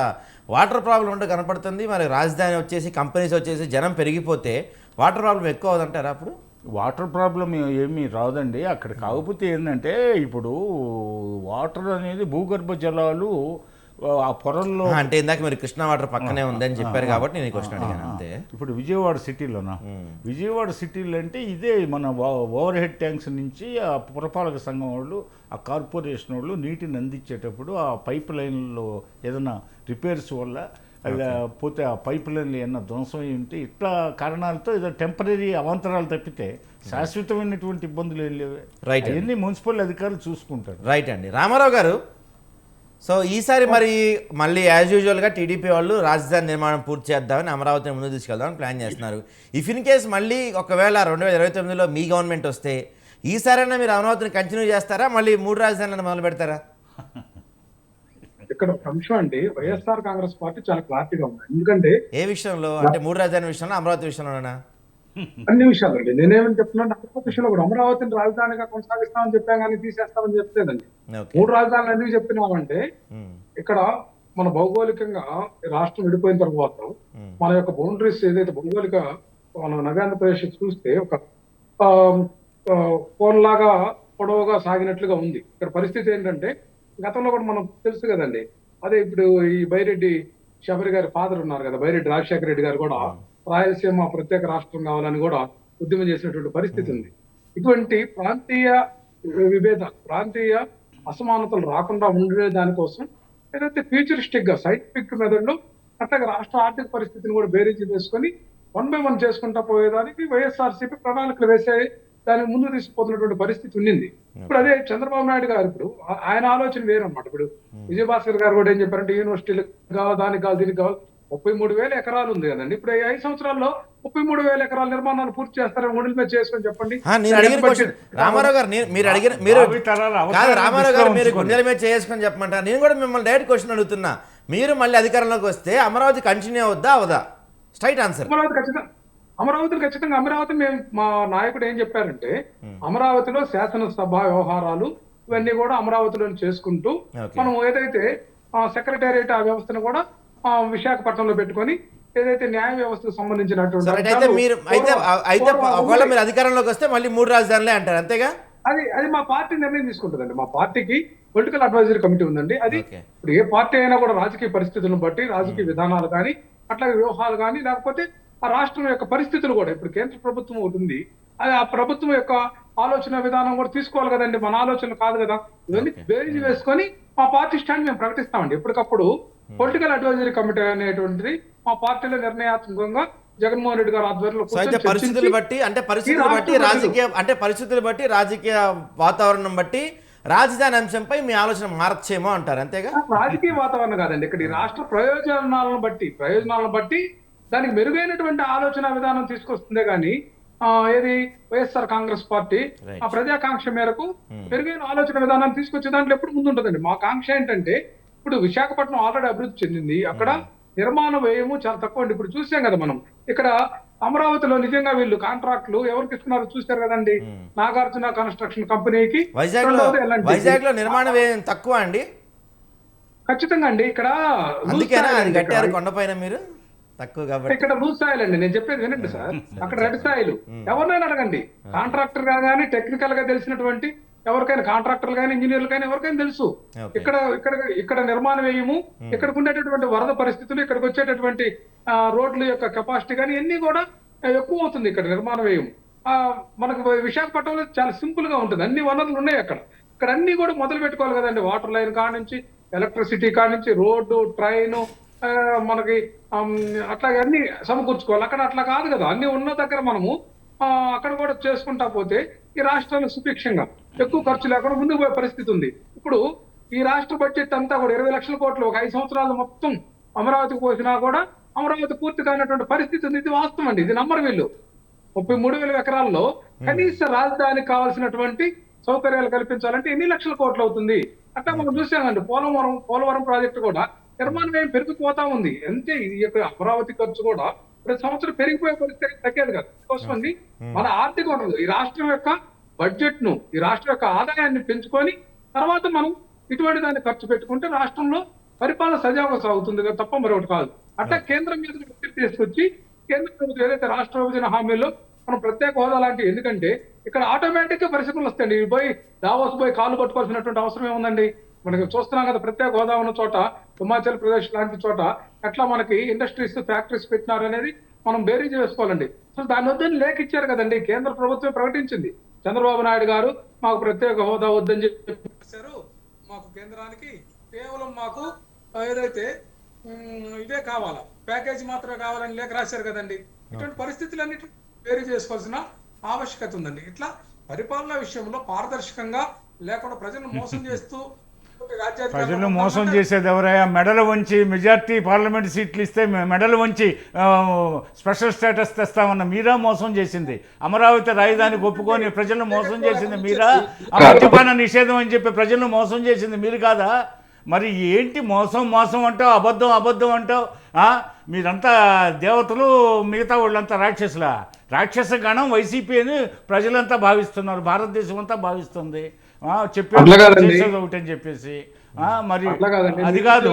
వాటర్ ప్రాబ్లం ఉంటే కనపడుతుంది. మరి రాజధాని వచ్చేసి కంపెనీస్ వచ్చేసి జనం పెరిగిపోతే వాటర్ ప్రాబ్లం ఎక్కువ అవుతుంటారా? అప్పుడు వాటర్ ప్రాబ్లం ఏమీ రాదండి అక్కడ. కాకపోతే ఏంటంటే ఇప్పుడు వాటర్ అనేది భూగర్భ జలాలు ఆ పొరల్లో, అంటే ఇందాక మీరు కృష్ణా వాటర్ పక్కనే ఉందని చెప్పారు కాబట్టి నేను క్వశ్చన్ అడిగాను అంతే. ఇప్పుడు విజయవాడ సిటీలోనా, విజయవాడ సిటీలో అంటే ఇదే మన ఓవర్ హెడ్ ట్యాంక్స్ నుంచి ఆ పురపాలక సంఘం వాళ్ళు, ఆ కార్పొరేషన్ వాళ్ళు నీటిని అందించేటప్పుడు ఆ పైప్ లైన్లో ఏదైనా రిపేర్స్ వల్ల పోతే ఆ పైప్ లైన్లు ఏమన్నా ధ్వంసం అయి ఉంటే ఇట్లా కారణాలతో ఏదో టెంపరీ అవాంతరాలు తప్పితే శాశ్వతమైనటువంటి ఇబ్బందులు ఏం లేవు. రైట్, అవన్నీ మున్సిపల్ అధికారులు చూసుకుంటారు. రైట్ అండి. రామారావు గారు, సో ఈసారి మరి మళ్ళీ యాజ్ యూజువల్గా టీడీపీ వాళ్ళు రాజధాని నిర్మాణం పూర్తి చేద్దామని అమరావతిని ముందుకు తీసుకెళ్దామని ప్లాన్ చేస్తున్నారు. ఇఫ్ ఇన్ కేస్ మళ్ళీ ఒకవేళ 2029లో మీ గవర్నమెంట్ వస్తే ఈసారైనా మీరు అమరావతిని కంటిన్యూ చేస్తారా, మళ్ళీ 3 రాజధానులను మొదలు పెడతారా? ఇక్కడ ఒక అంశం అండి, వైఎస్ఆర్ కాంగ్రెస్ పార్టీ చాలా క్లారిటీగా ఉంది. ఎందుకంటే ఏ విషయంలో, అంటే 3 రాజధాని విషయంలో, అమరావతి విషయంలోనా? అన్ని విషయాలు అండి. నేనేమని చెప్తున్నాను, అమరావతి విషయంలో కూడా అమరావతిని రాజధానిగా కొనసాగిస్తామని చెప్పాం కానీ తీసేస్తామని చెప్పలేదండి. 3 రాజధానులు ఎందుకు చెప్తున్నామంటే ఇక్కడ మన భౌగోళికంగా రాష్ట్రం విడిపోయిన తర్వాత మన యొక్క బౌండరీస్ ఏదైతే భౌగోళిక మన నవ్యాంధ్రప్రదేశ్ చూస్తే ఒక ఫోన్ లాగా పొడవుగా సాగినట్లుగా ఉంది. ఇక్కడ పరిస్థితి ఏంటంటే గతంలో కూడా మనం తెలుసు కదండి, అదే ఇప్పుడు ఈ బైరెడ్డి శబరి గారి ఫాదర్ ఉన్నారు కదా, బైరెడ్డి రాజశేఖర రెడ్డి గారు కూడా రాయలసీమ ప్రత్యేక రాష్ట్రం కావాలని కూడా ఉద్యమం చేసినటువంటి పరిస్థితి ఉంది. ఇటువంటి ప్రాంతీయ విభేదాలు, ప్రాంతీయ అసమానతలు రాకుండా ఉండే దానికోసం ఏదైతే ఫ్యూచరిస్టిక్ గా సైంటిఫిక్ మెథడ్లో అట్లాగే రాష్ట్ర ఆర్థిక పరిస్థితిని కూడా బేరీజు చేసుకొని 1 by 1 చేసుకుంటా పోయేదానికి వైఎస్ఆర్సీపీ ప్రణాళికలు వేసే దానికి ముందు తీసుకుపోతున్నటువంటి పరిస్థితి ఉండింది. ఇప్పుడు అదే చంద్రబాబు నాయుడు గారు ఇప్పుడు ఆయన ఆలోచన వేరన్నమాట. ఇప్పుడు విజయభాస్కర్ గారు కూడా ఏం చెప్పారంటే యూనివర్సిటీలకు కావాలి, దానికి కావాలి, దీనికి కావాలి. 33,000 ఎకరాలు ఉంది కదండి. ఇప్పుడు 5 సంవత్సరాల్లో 33,000 ఎకరాల నిర్మాణాలు పూర్తి చేస్తారని గుండెల మీద చేసుకొని చెప్పండి. రామారావు గారు మీరు గుండెల మీద చేసుకొని చెప్పమంటారు. నేను కూడా మిమ్మల్ని డైరెక్ట్ క్వశ్చన్ అడుగుతున్నా, మీరు మళ్ళీ అధికారంలోకి వస్తే అమరావతి కంటిన్యూ అవుద్దా అవదా? Straight answer. అమరావతిని ఖచ్చితంగా మేము మా నాయకుడు ఏం చెప్పారంటే అమరావతిలో శాసనసభ వ్యవహారాలు ఇవన్నీ కూడా అమరావతిలో చేసుకుంటూ మనం ఏదైతే సెక్రటేరియట్ ఆ వ్యవస్థను కూడా విశాఖపట్నంలో పెట్టుకొని ఏదైతే న్యాయ వ్యవస్థకు సంబంధించినటువంటి అధికారంలోకి వస్తే మళ్ళీ 3 రాజధానులే అంటారు, అంతేగా? అది మా పార్టీ నిర్ణయం తీసుకుంటుందండి. మా పార్టీకి పొలిటికల్ అడ్వైజరీ కమిటీ ఉందండి. అది ఇప్పుడు ఏ పార్టీ అయినా కూడా రాజకీయ పరిస్థితులను బట్టి రాజకీయ విధానాలు కానీ అట్లాగే వ్యూహాలు కానీ లేకపోతే ఆ రాష్ట్రం యొక్క పరిస్థితులు కూడా, ఇప్పుడు కేంద్ర ప్రభుత్వం ఒకటి ఉంది, అది ఆ ప్రభుత్వం యొక్క ఆలోచన విధానం కూడా తీసుకోవాలి కదండి, మన ఆలోచనలు కాదు కదా. ఇవన్నీ బేరీజు వేసుకొని మా పార్టీ స్టాండ్ మేము ప్రకటిస్తామండి. ఎప్పటికప్పుడు పొలిటికల్ అడ్వైజరీ కమిటీ అనేటువంటిది మా పార్టీలో నిర్ణయాత్మకంగా జగన్మోహన్ రెడ్డి గారు ఆధ్వర్యంలో సో అయితే కూర్చొని పరిస్థితులు చర్చించి బట్టి ఈ పరిస్థితులు బట్టి రాజకీయ వాతావరణం బట్టి రాజధాని అంశంపై మీ ఆలోచన మారచ్చేమో అంటారు, అంతేగా? రాజకీయ వాతావరణం కాదండి, ఇక్కడ ఈ రాష్ట్ర ప్రయోజనాలను బట్టి దానికి మెరుగైనటువంటి ఆలోచన విధానం తీసుకొస్తుందే కానీ ఏది వైఎస్ఆర్ కాంగ్రెస్ పార్టీ Right. ఆ ప్రజాకాంక్ష మేరకు మెరుగైన ఆలోచన విధానాన్ని తీసుకొచ్చే దాంట్లో ఎప్పుడు ముందు ఉంటుందండి. మా కాంక్ష ఏంటంటే ఇప్పుడు విశాఖపట్నం ఆల్రెడీ అభివృద్ధి చెందింది, అక్కడ నిర్మాణ వ్యయము చాలా తక్కువ అండి. ఇప్పుడు చూసాం కదా మనం, ఇక్కడ అమరావతిలో నిజంగా వీళ్ళు కాంట్రాక్టులు ఎవరికి ఇస్తున్నారో చూశారు కదండి, నాగార్జున కన్స్ట్రక్షన్ కంపెనీకి. రెండవది L&T. వైజాగ్ లో నిర్మాణ వ్యయం తక్కువ అండి, ఖచ్చితంగా అండి. ఇక్కడ loose అందుకేనా soil అది అండి కట్టారు ఇక్కడ. కొండపైన మీరు తక్కువ కాబట్టి? ఇక్కడ లూజ్ సాయిల్ అండి, నేను చెప్పేది వినండి సార్. అక్కడ రెడ్ సాయిల్. ఎవరినైనా అడగండి, కాంట్రాక్టర్ కానీ టెక్నికల్ గా తెలిసినటువంటి ఎవరికైనా, కాంట్రాక్టర్లు కానీ ఇంజనీర్లు కానీ ఎవరికైనా తెలుసు. Okay. ఇక్కడ నిర్మాణ వ్యయము, ఇక్కడికి ఉండేటటువంటి వరద పరిస్థితులు, ఇక్కడికి వచ్చేటటువంటి రోడ్ల యొక్క కెపాసిటీ కానీ ఇవన్నీ కూడా ఎక్కువ అవుతుంది ఇక్కడ నిర్మాణ వ్యయం. మనకు విశాఖపట్నంలో చాలా సింపుల్ గా ఉంటుంది, అన్ని వనరులు ఉన్నాయి అక్కడ. ఇక్కడ అన్ని కూడా మొదలు పెట్టుకోవాలి కదండి, వాటర్ లైన్ కాడ నుంచి ఎలక్ట్రిసిటీ కాడ నుంచి రోడ్డు, ట్రైన్, మనకి అట్లాగే అన్ని సమకూర్చుకోవాలి. అక్కడ అట్లా కాదు కదా, అన్ని ఉన్న దగ్గర మనము అక్కడ కూడా చేసుకుంటా పోతే ఈ రాష్ట్రాలు సుభిక్షంగా ఎక్కువ ఖర్చు లేకుండా ముందుకు పోయే పరిస్థితి ఉంది. ఇప్పుడు ఈ రాష్ట్ర బడ్జెట్ అంతా కూడా 20 లక్షల కోట్లు ఒక 5 సంవత్సరాలు మొత్తం అమరావతికి పోసినా కూడా అమరావతి పూర్తి కానటువంటి పరిస్థితి ఉంది. ఇది వాస్తవం అండి, ఇది నమ్మరు వీళ్ళు. 33,000 ఎకరాల్లో కనీస రాజధానికి కావాల్సినటువంటి సౌకర్యాలు కల్పించాలంటే ఎన్ని లక్షల కోట్లు అవుతుంది. అట్లా మనం చూసామండి, పోలవరం ప్రాజెక్టు కూడా నిర్మాణ వ్యయం పెరిగిపోతా ఉంది. అంతే ఈ యొక్క అమరావతి ఖర్చు కూడా ప్రతి సంవత్సరం పెరిగిపోయే పరిస్థితి తగ్గేది కాదు. అందుకోసమండి మన ఆర్థిక వనరులు, ఈ రాష్ట్రం యొక్క బడ్జెట్ ను, ఈ రాష్ట్రం యొక్క ఆదాయాన్ని పెంచుకొని తర్వాత మనం ఇటువంటి దాన్ని ఖర్చు పెట్టుకుంటే రాష్ట్రంలో పరిపాలన సజావుగా సాగుతుంది తప్ప మరొకటి కాదు. అట్లా కేంద్రం మీద ఒత్తిడి తీసుకొచ్చి కేంద్ర ప్రభుత్వం ఏదైతే రాష్ట్ర విభజన హామీలో మనం ప్రత్యేక హోదా లాంటివి, ఎందుకంటే ఇక్కడ ఆటోమేటిక్ గా పరిశ్రమలు వస్తాయండి. పోయి దావోస్ పోయి కాళ్ళు పట్టుకోవాల్సినటువంటి అవసరం ఏముందండి? మనకి చూస్తున్నాం కదా, ప్రత్యేక హోదా ఉన్న చోట హిమాచల్ ప్రదేశ్ లాంటి చోట ఎట్లా మనకి ఇండస్ట్రీస్, ఫ్యాక్టరీస్ పెట్టినారు అనేది మనం బేరీజ్ వేసుకోవాలండి. అసలు దాని వద్దని లేఖ ఇచ్చారు కదండి, కేంద్ర ప్రభుత్వం ప్రకటించింది. చంద్రబాబు నాయుడు గారు మాకు ప్రత్యేక హోదా వద్దని చెప్పారు, మాకు కేంద్రానికి కేవలం మాకు ఏదైతే ఇదే కావాలా, ప్యాకేజీ మాత్రమే కావాలని లేఖ రాశారు కదండి. ఇటువంటి పరిస్థితులన్నిటి బేరీ చేసుకోవాల్సిన ఆవశ్యకత ఉందండి. ఇట్లా పరిపాలన విషయంలో పారదర్శకంగా లేకుండా ప్రజలను మోసం చేస్తూ ప్రజలను మోసం చేసేది ఎవరయ్యా? మెడలు వంచి మెజార్టీ పార్లమెంట్ సీట్లు ఇస్తే మెడలు వంచి స్పెషల్ స్టేటస్ తెస్తామన్న మీరా మోసం చేసింది? అమరావతి రాజధానికి ఒప్పుకొని ప్రజలను మోసం చేసింది మీరా? మద్యపాన నిషేధం అని చెప్పి ప్రజలను మోసం చేసింది మీరు కాదా? మరి ఏంటి మోసం అంటావు, అబద్ధం అంటావు? మీరంతా దేవతలు, మిగతా వాళ్ళంతా రాక్షసులా? రాక్షస గణం వైసీపీ అని ప్రజలంతా భావిస్తున్నారు, భారతదేశం అంతా భావిస్తుంది. చెప్పేది ఒకటి అని చెప్పేసి మరి అది కాదు,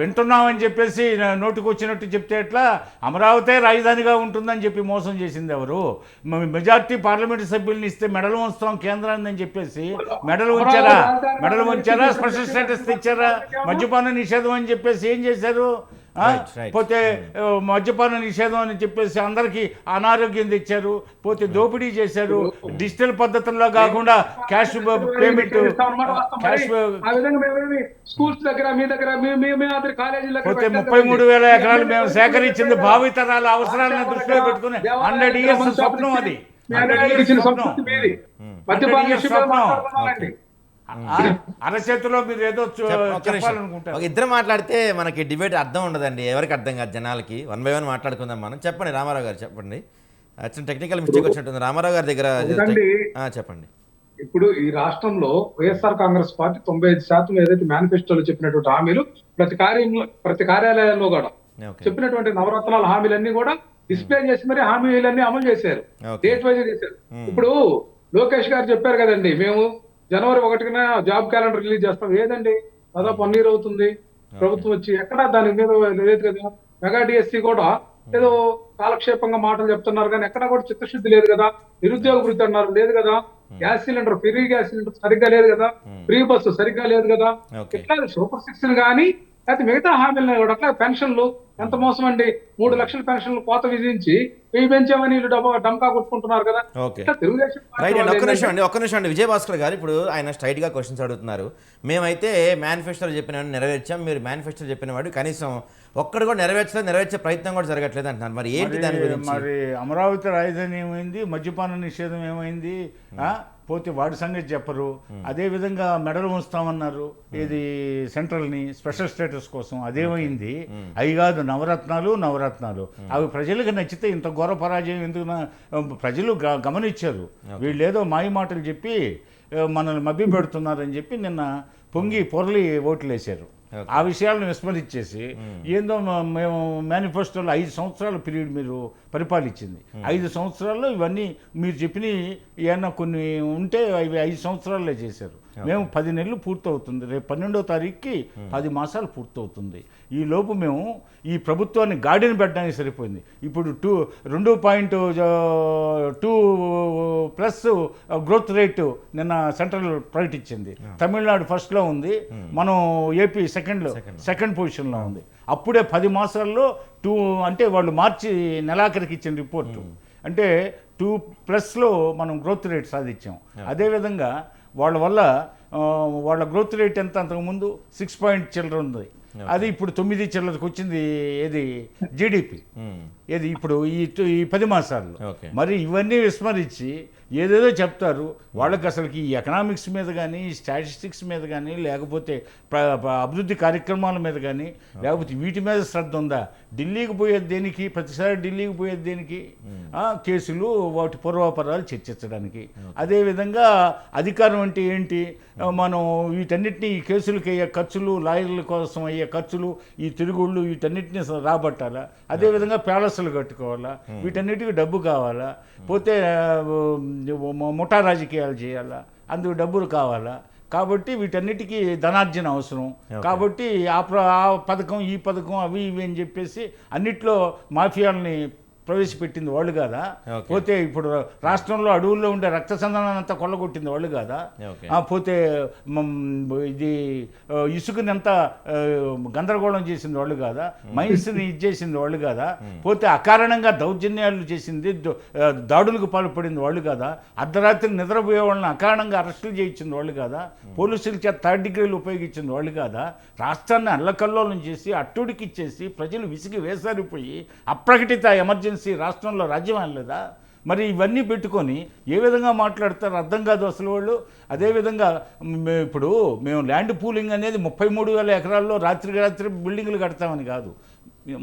వింటున్నామని చెప్పేసి నోటికి వచ్చినట్టు చెప్తే ఎట్లా? అమరావతి రాజధానిగా ఉంటుందని చెప్పి మోసం చేసింది ఎవరు? మెజార్టీ పార్లమెంటు సభ్యుల్ని ఇస్తే మెడలు ఉంచుతాం కేంద్రాన్ని అని చెప్పేసి మెడలు ఉంచారా? స్పెషల్ స్టేటస్ తెచ్చారా? మద్యపాన నిషేధం అని చెప్పేసి ఏం చేశారు? పోతే మద్యపాన నిషేధం అని చెప్పేసి అందరికి అనారోగ్యం తెచ్చారు, పోతే దోపిడీ చేశారు. డిజిటల్ పద్ధతుల్లో కాకుండా క్యాష్ పేమెంట్, పోతే 33,000 ఎకరాలు మేము సేకరించింది భావితరాల అవసరాలను దృష్టిలో పెట్టుకుని 100 years స్వప్నం. అది 100 years స్వప్నం. అరచేతిలో మీరు ఏదో చెప్పాలనుకుంటారు. ఇద్దరు మాట్లాడితే మనకి డిబేట్ అర్థం ఉండదండి, ఎవరికి అర్థం కాదు జనాలకి. 1 by 1 మాట్లాడుకుందాం మనం. చెప్పండి రామారావు గారు, చెప్పండి. టెక్నికల్ మిస్టేక్ వచ్చినట్టుంది రామారావు గారి దగ్గర, చెప్పండి. ఇప్పుడు ఈ రాష్ట్రంలో వైఎస్ఆర్ కాంగ్రెస్ పార్టీ 95% ఏదైతే మేనిఫెస్టోలో చెప్పినటువంటి హామీలు ప్రతి కార్యాలయాల్లో కూడా చెప్పినటువంటి నవరత్నాల హామీలన్నీ కూడా డిస్ప్లే చేసి మరి హామీలన్నీ అమలు చేశారు, డేట్ వైజ్ చేశారు. ఇప్పుడు లోకేష్ గారు చెప్పారు కదండి, మేము జనవరి 1న జాబ్ క్యాలెండర్ రిలీజ్ చేస్తాం. ఏదండి, దాదాపు 1 year అవుతుంది ప్రభుత్వం వచ్చి, ఎక్కడ దాని మీద లేదు కదా. మెగా డిఎస్సి కూడా ఏదో కాలక్షేపంగా మాటలు చెప్తున్నారు కానీ ఎక్కడ కూడా చిత్తశుద్ధి లేదు కదా. నిరుద్యోగ వృద్ధి అన్నారు, లేదు కదా. Gas cylinder, free gas cylinder సరిగ్గా లేదు కదా. ఫ్రీ బస్సు సరిగ్గా లేదు కదా. ఇట్లా సూపర్ 6 కానీ అయితే మిగతా హామీలను కూడా అట్లా పెన్షన్లు ఎంత మోసం అండి. 3 లక్షల పెన్షన్లు కోత విధించి వెయ్యి పెంచామని వీళ్ళు డమ్కా కొట్టుకుంటున్నారు కదా. తెలుగుదేశం ఒక్క నిమిషం అండి విజయభాస్కర్ గారు. ఇప్పుడు ఆయన స్ట్రైట్ గా క్వశ్చన్స్ అడుగుతున్నారు. మేమైతే మేనిఫెస్టోలో చెప్పిన నెరవేర్చాం, మీరు మేనిఫెస్టోలో చెప్పిన వాడు కనీసం ఒక్కడు కూడా నెరవేర్చే ప్రయత్నం కూడా జరగట్లేదు అంటున్నారు. మరి ఏంటి దాని గురించి? మరి అమరావతి రాజధాని ఏమైంది, మద్యపాన నిషేధం ఏమైంది, పోతే వాడి సంగతి చెప్పరు. అదేవిధంగా మెడలు ఉంచుతామన్నారు ఇది సెంట్రల్ని స్పెషల్ స్టేటస్ కోసం, అదేమైంది? అవి కాదు నవరత్నాలు. అవి ప్రజలకు నచ్చితే ఇంత ఘోర పరాజయం ఎందుకు? ప్రజలు గమనించారు. వీళ్ళు ఏదో మాయ మాటలు చెప్పి మనల్ని మభ్య పెడుతున్నారని చెప్పి నిన్న పొర్లి ఓట్లు వేశారు. ఆ విషయాలను విస్మరించేసి ఏందో మేము మేనిఫెస్టోలో 5 సంవత్సరాల పీరియడ్ మీరు పరిపాలించింది, 5 సంవత్సరాల్లో ఇవన్నీ మీరు చెప్పిన ఏమన్నా కొన్ని ఉంటే అవి 5 సంవత్సరాలే చేశారు. మేము 10 నెలలు పూర్తవుతుంది, రేపు 12వ తారీఖుకి 10 మాసాలు పూర్తవుతుంది. ఈ లోపు మేము ఈ ప్రభుత్వాన్ని గాడిని పెట్టడానికి సరిపోయింది. ఇప్పుడు 2.2+ గ్రోత్ రేటు నిన్న సెంట్రల్ ప్రకటించింది. తమిళనాడు ఫస్ట్లో ఉంది, మనం ఏపీ సెకండ్ పొజిషన్లో ఉంది. అప్పుడే 10 మాసాల్లో 2 అంటే వాళ్ళు మార్చి నెలాఖరికి ఇచ్చిన రిపోర్టు అంటే 2+లో మనం గ్రోత్ రేట్ సాధించాం. అదేవిధంగా వాళ్ళ గ్రోత్ రేట్ ఎంత? అంతకుముందు 6 పాయింట్ చిల్లర ఉంది, అది ఇప్పుడు 9 చిల్లరకు వచ్చింది. ఏది జీడిపి, ఏది ఇప్పుడు ఈ 10 మాసాల్లో. మరి ఇవన్నీ విస్మరించి ఏదేదో చెప్తారు. వాళ్ళకి అసలుకి ఈ ఎకనామిక్స్ మీద కానీ, ఈ స్టాటిస్టిక్స్ మీద కానీ, లేకపోతే అభివృద్ధి కార్యక్రమాల మీద కానీ, లేకపోతే వీటి మీద శ్రద్ధ ఉందా? ఢిల్లీకి పోయేది దేనికి? ప్రతిసారి ఢిల్లీకి పోయేది దేనికి? కేసులు, వాటి పూర్వాపరాలు చర్చించడానికి. అదేవిధంగా అధికారం అంటే ఏంటి? మనం వీటన్నిటిని, ఈ కేసులకి అయ్యే ఖర్చులు, లాయర్ల కోసం అయ్యే ఖర్చులు, ఈ తిరుగుళ్ళు, వీటన్నిటిని రాబట్టాలా? అదేవిధంగా ప్యాలెస్లు కట్టుకోవాలా? వీటన్నిటికీ డబ్బు కావాలా? పోతే ముఠా రాజకీయాలు చేయాలా? అందుకు డబ్బులు కావాలా? కాబట్టి వీటన్నిటికీ ధనార్జన అవసరం. కాబట్టి ఆ పథకం, ఈ పథకం, అవి ఇవి అని చెప్పేసి అన్నిట్లో మాఫియాలని ప్రవేశపెట్టింది వాళ్ళు కాదా? పోతే ఇప్పుడు రాష్ట్రంలో అడవుల్లో ఉండే రక్త సంధానాన్ని అంతా కొల్లగొట్టింది వాళ్ళు కాదా? పోతే ఇది ఇసుకనంతా గందరగోళం చేసింది వాళ్ళు కాదా? మైన్స్ని ఇచ్చేసింది వాళ్ళు కాదా? పోతే అకారణంగా దౌర్జన్యాలు చేసింది, దాడులకు పాల్పడింది వాళ్ళు కాదా? అర్ధరాత్రి నిద్రపోయే వాళ్ళని అకారణంగా అరెస్టులు చేయించింది వాళ్ళు కాదా? పోలీసుల చేత 3rd డిగ్రీలు ఉపయోగించింది వాళ్ళు కాదా? రాష్ట్రాన్ని అల్లకల్లోలం చేసి అట్టుడికిచ్చేసి ప్రజలు విసిగి వేసారిపోయి అప్రకటిత ఎమర్జెన్సీ రాష్ట్రంలో రాజ్యం అనలేదా? మరి ఇవన్నీ పెట్టుకొని ఏ విధంగా మాట్లాడతారు అర్థం కాదు అసలు వాళ్ళు. అదేవిధంగా ఇప్పుడు మేము ల్యాండ్ పూలింగ్ అనేది 33,000 ఎకరాల్లో రాత్రికి రాత్రి బిల్డింగ్లు కడతామని కాదు,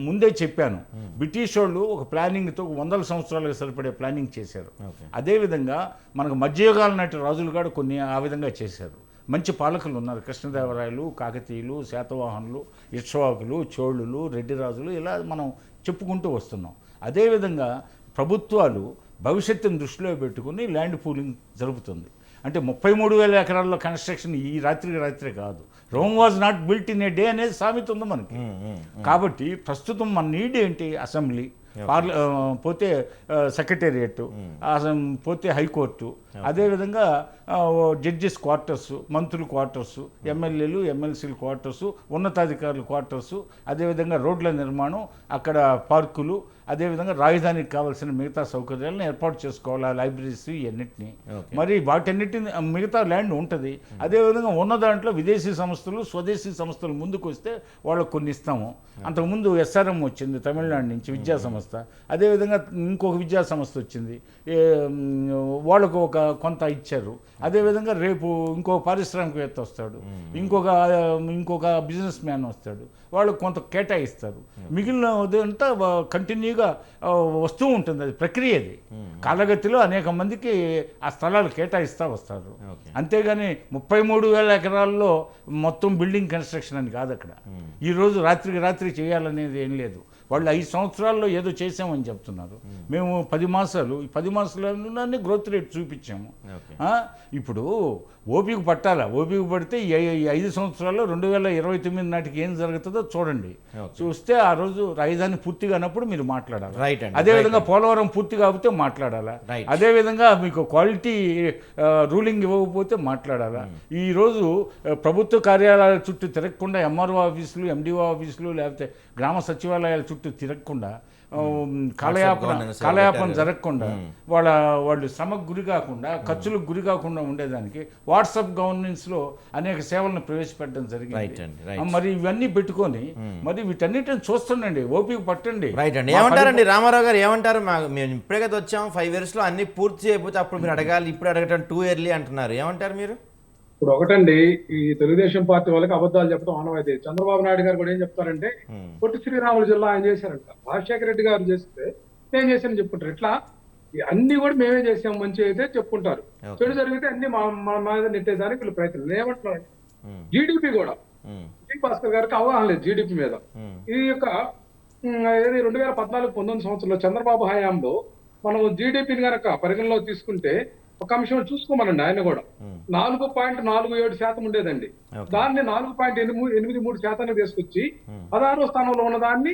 ముందే చెప్పాను. బ్రిటిష్ వాళ్ళు ఒక ప్లానింగ్తో 100 సంవత్సరాలకు సరిపడే ప్లానింగ్ చేశారు. అదేవిధంగా మనకు మధ్యయుగాల నాటి రాజులు కూడా కొన్ని ఆ విధంగా చేశారు. మంచి పాలకులు ఉన్నారు, కృష్ణదేవరాయలు, కాకతీయులు, శాతవాహనులు, ఇక్ష్వాకులు, చోళులు, రెడ్డి రాజులు, ఇలా మనం చెప్పుకుంటూ వస్తున్నాం. అదేవిధంగా ప్రభుత్వాలు భవిష్యత్తును దృష్టిలో పెట్టుకుని ల్యాండ్ పూలింగ్ జరుగుతుంది. అంటే 33,000 ఎకరాల్లో కన్స్ట్రక్షన్ ఈ రాత్రికి రాత్రే కాదు. Rome was not built in a day అనేది సామెత ఉంది మనకి. కాబట్టి ప్రస్తుతం మన నీడ్ ఏంటి? అసెంబ్లీ, పోతే సెక్రటేరియట్, పోతే హైకోర్టు, అదేవిధంగా జడ్జెస్ క్వార్టర్స్, మంత్రుల క్వార్టర్స్, ఎమ్మెల్యేలు, ఎమ్మెల్సీల క్వార్టర్స్, ఉన్నతాధికారుల క్వార్టర్స్, అదేవిధంగా రోడ్ల నిర్మాణం, అక్కడ పార్కులు, అదేవిధంగా రాజధానికి కావాల్సిన మిగతా సౌకర్యాలను ఏర్పాటు చేసుకోవాలి, లైబ్రరీస్, ఇవన్నిటిని. మరి వాటన్నిటిని మిగతా ల్యాండ్ ఉంటుంది. అదేవిధంగా ఉన్న దాంట్లో విదేశీ సంస్థలు, స్వదేశీ సంస్థలు ముందుకు వస్తే వాళ్ళకు కొన్ని ఇస్తాము. అంతకుముందు SRM వచ్చింది తమిళనాడు నుంచి, విద్యా సంస్థ. అదేవిధంగా ఇంకొక విద్యా సంస్థ వచ్చింది, వాళ్ళకు కొంత ఇచ్చారు. అదేవిధంగా రేపు ఇంకో పారిశ్రామికవేత్త వస్తాడు, ఇంకొక బిజినెస్ మ్యాన్ వస్తాడు, వాళ్ళకు కొంత కేటాయిస్తారు. మిగిలినదంతా కంటిన్యూగా వస్తూ ఉంటుంది. అది ప్రక్రియ, అది కాలగతిలో అనేక మందికి ఆ స్థలాలు కేటాయిస్తూ వస్తారు. అంతేగాని 33,000 ఎకరాల్లో మొత్తం బిల్డింగ్ కన్స్ట్రక్షన్ అని కాదు. అక్కడ ఈరోజు రాత్రికి రాత్రి చేయాలనేది ఏం లేదు. వాళ్ళు 5 సంవత్సరాల్లో ఏదో చేసామని చెప్తున్నారు. మేము 10 మాసాలు, ఈ 10 మాసాలన్నీ గ్రోత్ రేట్ చూపించాము. ఇప్పుడు ఓపిక పట్టాలా? ఓపిక పడితే ఈ 5 సంవత్సరాల్లో 2029 నాటికి ఏం జరుగుతుందో చూడండి. చూస్తే ఆ రోజు రాజధాని పూర్తి కానప్పుడు మీరు మాట్లాడాలి. అదేవిధంగా పోలవరం పూర్తి కాకపోతే మాట్లాడాలా. అదేవిధంగా మీకు క్వాలిటీ రూలింగ్ ఇవ్వకపోతే మాట్లాడాలా. ఈరోజు ప్రభుత్వ కార్యాలయాల చుట్టూ తిరగకుండా MRO ఆఫీసులు, MDO ఆఫీసులు, లేకపోతే గ్రామ సచివాలయాల చుట్టూ తిరగకుండా governance, కాలయాపన better. జరగకుండా వాళ్ళు శ్రమకు గురి కాకుండా ఖర్చులకు గురి కాకుండా ఉండేదానికి వాట్సాప్ గవర్నెన్స్లో అనేక సేవలను ప్రవేశపెట్టడం Right జరిగింది. అండి, right. మరి ఇవన్నీ పెట్టుకొని మరి వీటన్నిటిని చూస్తుండండి, ఓపిక పట్టండి. రైట్ అండి. ఏమంటారండి రామారావు గారు, ఏమంటారు? మేము ఇప్పుడే కదా వచ్చాం, 5 yearsలో అన్ని పూర్తి చేయకపోతే అప్పుడు మీరు అడగాలి, ఇప్పుడు అడగటం టూ ఎర్లీ అంటున్నారు. ఏమంటారు మీరు? ఇప్పుడు ఒకటండి, ఈ తెలుగుదేశం పార్టీ వాళ్ళకి అబద్ధాలు చెప్పడం ఆనవాయితీ. చంద్రబాబు నాయుడు గారు కూడా ఏం చెప్తారంటే, పొట్టి శ్రీరాములు జిల్లా ఆయన చేశారంట, రాజశేఖర రెడ్డి గారు చేస్తే నేను చేశానని చెప్పుకుంటారు. ఇట్లా అన్ని కూడా మేమే చేసాం మంచి అయితే చెప్పుకుంటారు, చెడు జరిగితే అన్ని మా మీద నెట్టేదానికి వీళ్ళు ప్రయత్నం. ఏమంటున్నారు, జీడిపి కూడా జి భాస్కర్ గారికి అవగాహన లేదు జీడిపి మీద. ఈ యొక్క 2014-19 సంవత్సరంలో చంద్రబాబు హయాంలో మనం జీడిపిని కనుక పరిగణలో తీసుకుంటే, ఒక అంశం చూసుకోమనండి, ఆయన కూడా 4.47% ఉండేదండి. దాన్ని 4.83% తీసుకొచ్చి 16వ స్థానంలో ఉన్న దాన్ని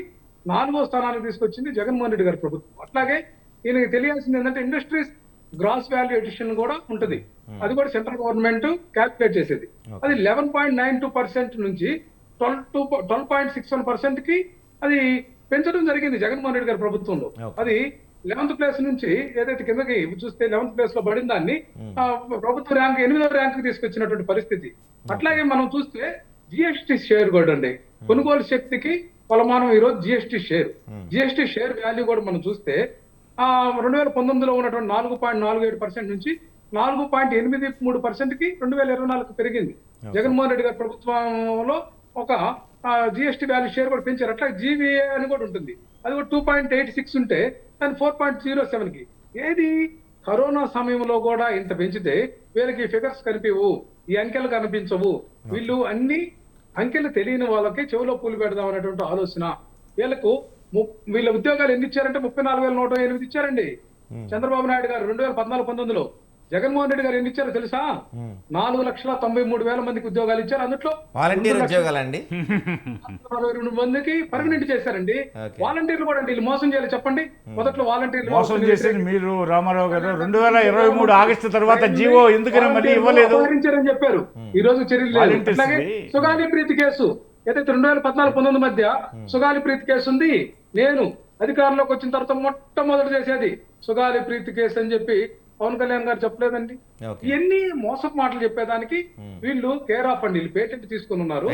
4వ స్థానానికి తీసుకొచ్చింది జగన్మోహన్ రెడ్డి గారి ప్రభుత్వం. అట్లాగే ఈయనకి తెలియాల్సింది ఏంటంటే, ఇండస్ట్రీస్ గ్రాస్ వాల్యూ ఎడిషన్ కూడా ఉంటది, అది కూడా సెంట్రల్ గవర్నమెంట్ క్యాల్కులేట్ చేసేది. అది 11.92% నుంచి 12.61% కి అది పెంచడం జరిగింది జగన్మోహన్ రెడ్డి గారి ప్రభుత్వంలో. అది 11th ప్లేస్ నుంచి ఏదైతే కిందకి చూస్తే 11th ప్లేస్ లో పడిన దాన్ని ప్రభుత్వ ర్యాంక్ 8వ ర్యాంక్ తీసుకొచ్చినటువంటి పరిస్థితి. అట్లాగే మనం చూస్తే జిఎస్టి షేర్ కూడా అండి, కొనుగోలు శక్తికి కొలమానం ఈరోజు జిఎస్టి షేర్ వాల్యూ కూడా మనం చూస్తే 2019లో ఉన్నటువంటి 4.47% నుంచి 4.83% కి 2024 పెరిగింది. జగన్మోహన్ రెడ్డి గారి ప్రభుత్వంలో ఒక జిఎస్టి వాల్యూ షేర్ కూడా పెంచారు. అట్లా జీవీఏ అని కూడా ఉంటుంది, అది కూడా 2.86 ఉంటే దాన్ని 4.07 కి. ఏది కరోనా సమయంలో కూడా ఇంత పెంచితే వీళ్ళకి ఫిగర్స్ కనిపించవు, ఈ అంకెలు కనిపించవు. వీళ్ళు అన్ని అంకెలు తెలియని వాళ్ళకి చెవిలో పూలు పెడదాం అనేటువంటి ఆలోచన. వీళ్ళ ఉద్యోగాలు ఎన్ని ఇచ్చారంటే 34,108 ఇచ్చారండి చంద్రబాబు నాయుడు గారు 2014-19లో. జగన్మోహన్ రెడ్డి గారు ఎన్ని ఇచ్చారో తెలుసా? 4,93,000 మందికి ఉద్యోగాలు ఇచ్చారు. అందులో వాలంటీర్ ఉద్యోగాలండి 42 మందికి పర్మనెంట్ చేశారండి. వాలంటీర్లు కూడా వీళ్ళు మోసం చేయాలి చెప్పండి. మొదట్లో వాలంటీర్లు మోసం చేసేది మీరు రామారావు గారు. 2023 ఆగస్టు తర్వాత జీవో ఎందుకని మళ్ళీ ఇవ్వలేదు అని చెప్పారు. ఈ రోజు చర్యలు లేదు. అట్లాగే సుగాలి ప్రీతి కేసు ఏదైతే 2014-19 మధ్య సుగాలి ప్రీతి కేసు ఉంది, నేను అధికారంలోకి వచ్చిన తర్వాత మొట్టమొదటి చేసేది సుగాలి ప్రీతి కేసు అని చెప్పి పవన్ కళ్యాణ్ గారు చెప్పలేదండి. ఇవన్నీ మోసపు మాటలు చెప్పేదానికి వీళ్ళు కేర్ ఆఫ్ అండి, వీళ్ళు పేటెంట్ తీసుకుని ఉన్నారు.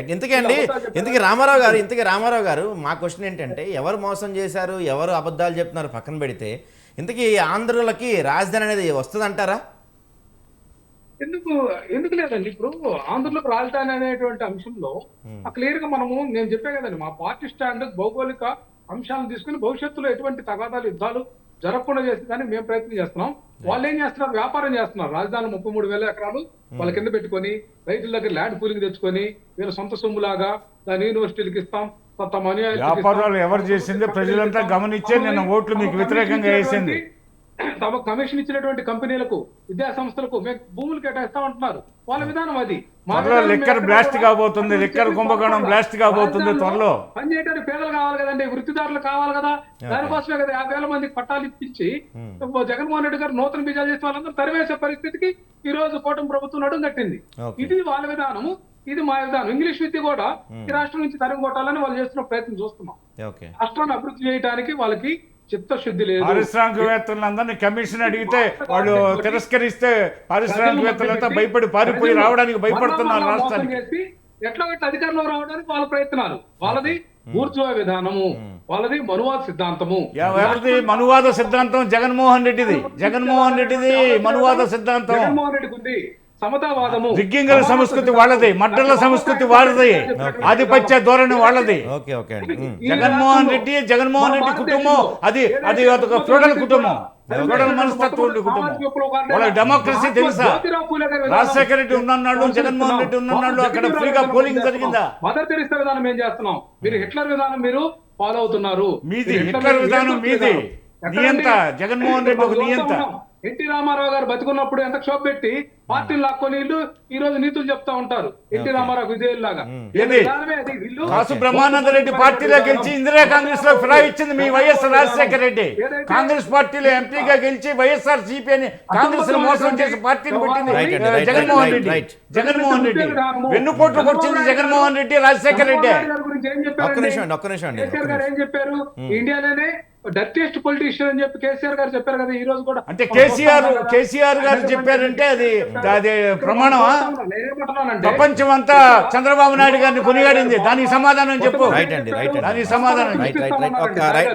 ఇంతకీ రామారావు గారు మా క్వశ్చన్ ఏంటంటే, ఎవరు మోసం చేశారు, ఎవరు అబద్ధాలు చెప్తున్నారు పక్కన పెడితే, ఇంతకీ ఆంధ్రులకి రాజధాని అనేది వస్తుందంటారా? ఎందుకు లేదండి. ఇప్పుడు ఆంధ్రలోకి రాజధాని అనేటువంటి అంశంలో క్లియర్ గా నేను చెప్పే కదండి, మా పార్టీ స్టాండ్ భౌగోళిక అంశాలను తీసుకుని భవిష్యత్తులో ఎటువంటి తగాదాలు యుద్ధాలు జరగకుండా చేసేదాన్ని మేము ప్రయత్నం చేస్తున్నాం. వాళ్ళు ఏం చేస్తున్నారు, వ్యాపారం చేస్తున్నారు. రాజధాని 33,000 ఎకరాలు వాళ్ళ కింద పెట్టుకొని రైతుల దగ్గర ల్యాండ్ పూలింగ్ తెచ్చుకొని వీళ్ళ సొంత సొమ్ములాగా దాని యూనివర్సిటీలకు ఇస్తాం. వ్యాపారాలు ఎవరు చేసింది ప్రజలంతా గమనించే నిన్న ఓట్లు మీకు వ్యతిరేకంగా వేసింది. తమ కమిషన్ ఇచ్చినటువంటి కంపెనీలకు, విద్యా సంస్థలకు మేము భూములు కేటాయిస్తామంటున్నారు. వాళ్ళ విధానం అది. లిక్కర్ బ్లాస్ట్ కాబోతుంది, లిక్కర్ కుంభకోణం బ్లాస్ట్ కాబోతుంది త్వరలో. పని చేయడానికి పేదలు కావాలి కదండి, వృత్తిదారులు కావాలి కదా. దానికోసమే కదా 50,000 మందికి పట్టాలు ఇప్పించి జగన్మోహన్ రెడ్డి గారు నూతన బీజాలు చేస్తే వాళ్ళందరూ తరివేసే పరిస్థితికి ఈ రోజు కూటమి ప్రభుత్వం నడుం కట్టింది. ఇది వాళ్ళ విధానము, ఇది మా విధానం. ఇంగ్లీష్ విద్య కూడా ఈ రాష్ట్రం నుంచి తరిమి కొట్టాలని వాళ్ళు చేస్తున్న ప్రయత్నం చూస్తున్నాం. రాష్ట్రాన్ని అభివృద్ధి చేయడానికి వాళ్ళకి చిత్తశుద్ధి లేదు. పారిశ్రామికవేత్తలందరినీ కమిషన్ అడిగితే వాళ్ళు తిరస్కరిస్తే పారిశ్రామికవేత్తలంతా భయపడి పారిపోయి రావడానికి భయపడుతున్నారు. రాష్ట్రానికి ఎట్లా అధికారంలో రావడానికి వాళ్ళ ప్రయత్నాలు. వాళ్ళది బూర్జువా విధానము, వాళ్ళది మనువాద సిద్ధాంతము. ఎవరిది మనువాద సిద్ధాంతం? జగన్మోహన్ రెడ్డిది మనువాద సిద్ధాంతం. జగన్మోహన్ రెడ్డికి ఉంది సమతావాదము. దిగ్గింగల సంస్కృతి వాళ్ళది, మడ్డల సంస్కృతి వాళ్ళది, ఆధిపత్య ధోరణి వాళ్ళది. జగన్మోహన్ రెడ్డి కుటుంబం అది ఒక ఫ్యూడల్ కుటుంబం, ఫ్యూడల్ మనస్తత్వం కుటుంబం. వాళ్ళ డెమోక్రసీ తెలుసా? రాజశేఖర రెడ్డి ఉన్నన్నాళ్ళు, జగన్మోహన్ రెడ్డి ఉన్నన్నాళ్ళు అక్కడ ఫ్రీగా పోలింగ్ జరిగిందా? మదర్ తెరిసా విధానం ఏం చేస్తున్నాం, మీరు హిట్లర్ విధానం మీరు ఫాలో అవుతున్నారు. మీది హిట్లర్ విధానం, మీది నియంత. జగన్మోహన్ రెడ్డి ఒక నియంత. ఎన్టీ రామారావు గారు బతుకున్నప్పుడు ఎంత క్షోభ పెట్టి పార్టీలు లాక్కొని ఈ రోజు నీతులు చెప్తా ఉంటారు. ఎన్టీ రామారావు విజయలాగా కాసు బ్రహ్మానంద రెడ్డి పార్టీలో గెలిచి ఇందిరా కాంగ్రెస్ లో ఫిరాయి ఇచ్చింది మీ వైఎస్ రాజశేఖర రెడ్డి. కాంగ్రెస్ పార్టీలో ఎంపీగా గెలిచి వైఎస్ఆర్ సిపి అని కాంగ్రెస్ మోసం చేసి పార్టీని పెట్టింది జగన్మోహన్ రెడ్డి. వెన్నుపోట్లు వచ్చింది జగన్మోహన్ రెడ్డి, రాజశేఖర రెడ్డి. ఏం చెప్పారు? ఇండియాలోనే డర్టీయెస్ట్ పొలిటీషియన్ అని చెప్పి కేసీఆర్ గారు చెప్పారు కదా ఈ రోజు కూడా. అంటే కేసీఆర్ గారు చెప్పారంటే అది ప్రమాణమా? నేనేమంటున్నానంటే ప్రపంచం అంతా చంద్రబాబు నాయుడు గారిని కొనియాడింది, దానికి సమాధానం చెప్పు. రైట్ అండి. దానికి సమాధానం రైట్.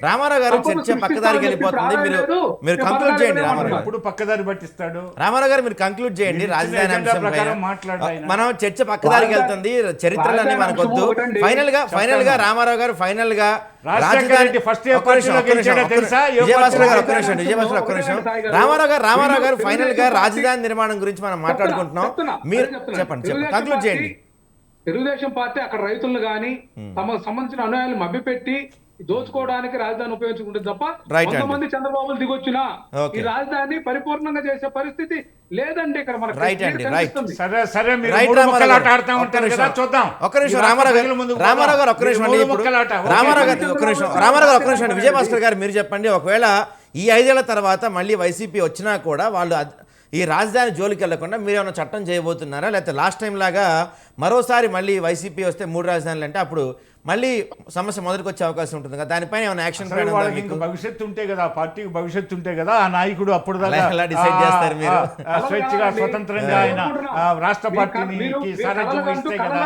రామారావు గారు చర్చ పక్కదారికి వెళ్ళిపోతుంది. మీరు కంక్లూడ్ చేయండి రామారావు గారు. ఇప్పుడు పక్కదారి పట్టిస్తాడు. రామారావు గారు మీరు కంక్లూడ్ చేయండి రాజధాని అంశం ప్రకారం పైన. మాట్లాడాలి. మనం చర్చ పక్కదారికి వెళ్తుంది, చరిత్రలన్నీ మనకొద్దు. ఫైనల్ గా రామారావు గారు ఫైనల్ గా రాజధాని ఫస్ట్ రామారావు గారు ఫైనల్ గా రాజధాని నిర్మాణం గురించి మనం మాట్లాడుకుంటున్నాం. మీరు చెప్పండి, కంక్లూడ్ చేయండి. తెలుగుదేశం పార్టీ అక్కడ రైతులను గాని తమకు సంబంధించిన అనుయాయులు మభ్యపెట్టి దోచుకోవడానికి రాజధాని ఉపయోగించుకుంటుంది తప్ప కొంతమంది చంద్రబాబు దిగొచ్చినా ఈ రాజధాని పరిపూర్ణంగా చేసే పరిస్థితి లేదండి ఇక్కడ మనకు. రైట్ అండి. రైట్. సరే మీరు రైట్ మూడు రామారావు ముక్కలాట గారు. ఆడుతా ఉంటారు కదా, చూద్దాం. ఒక్క నిమిషం రామారావు గారు ఒక్క నిమిషం అండి. ఇప్పుడు రామారావు గారు ఒక్క నిమిషం అండి. విజయభాస్కర్ గారు మీరు చెప్పండి, ఒకవేళ ఈ 5 ఏళ్ల తర్వాత మళ్ళీ వైసీపీ వచ్చినా కూడా వాళ్ళు ఈ రాజధాని జోలికి వెళ్లకుండా మీరు ఏమైనా చట్టం చేయబోతున్నారా, లేకపోతే లాస్ట్ టైం లాగా మరోసారి మళ్ళీ వైసీపీ వస్తే 3 రాజధానులు అంటే అప్పుడు మళ్ళీ సమస్య మొదటికి వచ్చే అవకాశం ఉంటుంది కదా, దానిపైన ఏమైనా యాక్షన్ ప్లాన్ ఉందా మీకు? భవిష్యత్తు ఉంటే కదా, పార్టీకి భవిష్యత్తు ఉంటే కదా ఆ నాయకుడు అప్పుడు ఎలా డిసైడ్ చేస్తారు మీరు? స్వేచ్ఛగా స్వతంత్రంగా ఆయన రాష్ట్ర పార్టీకి సారథ్యం ఇస్తే కదా.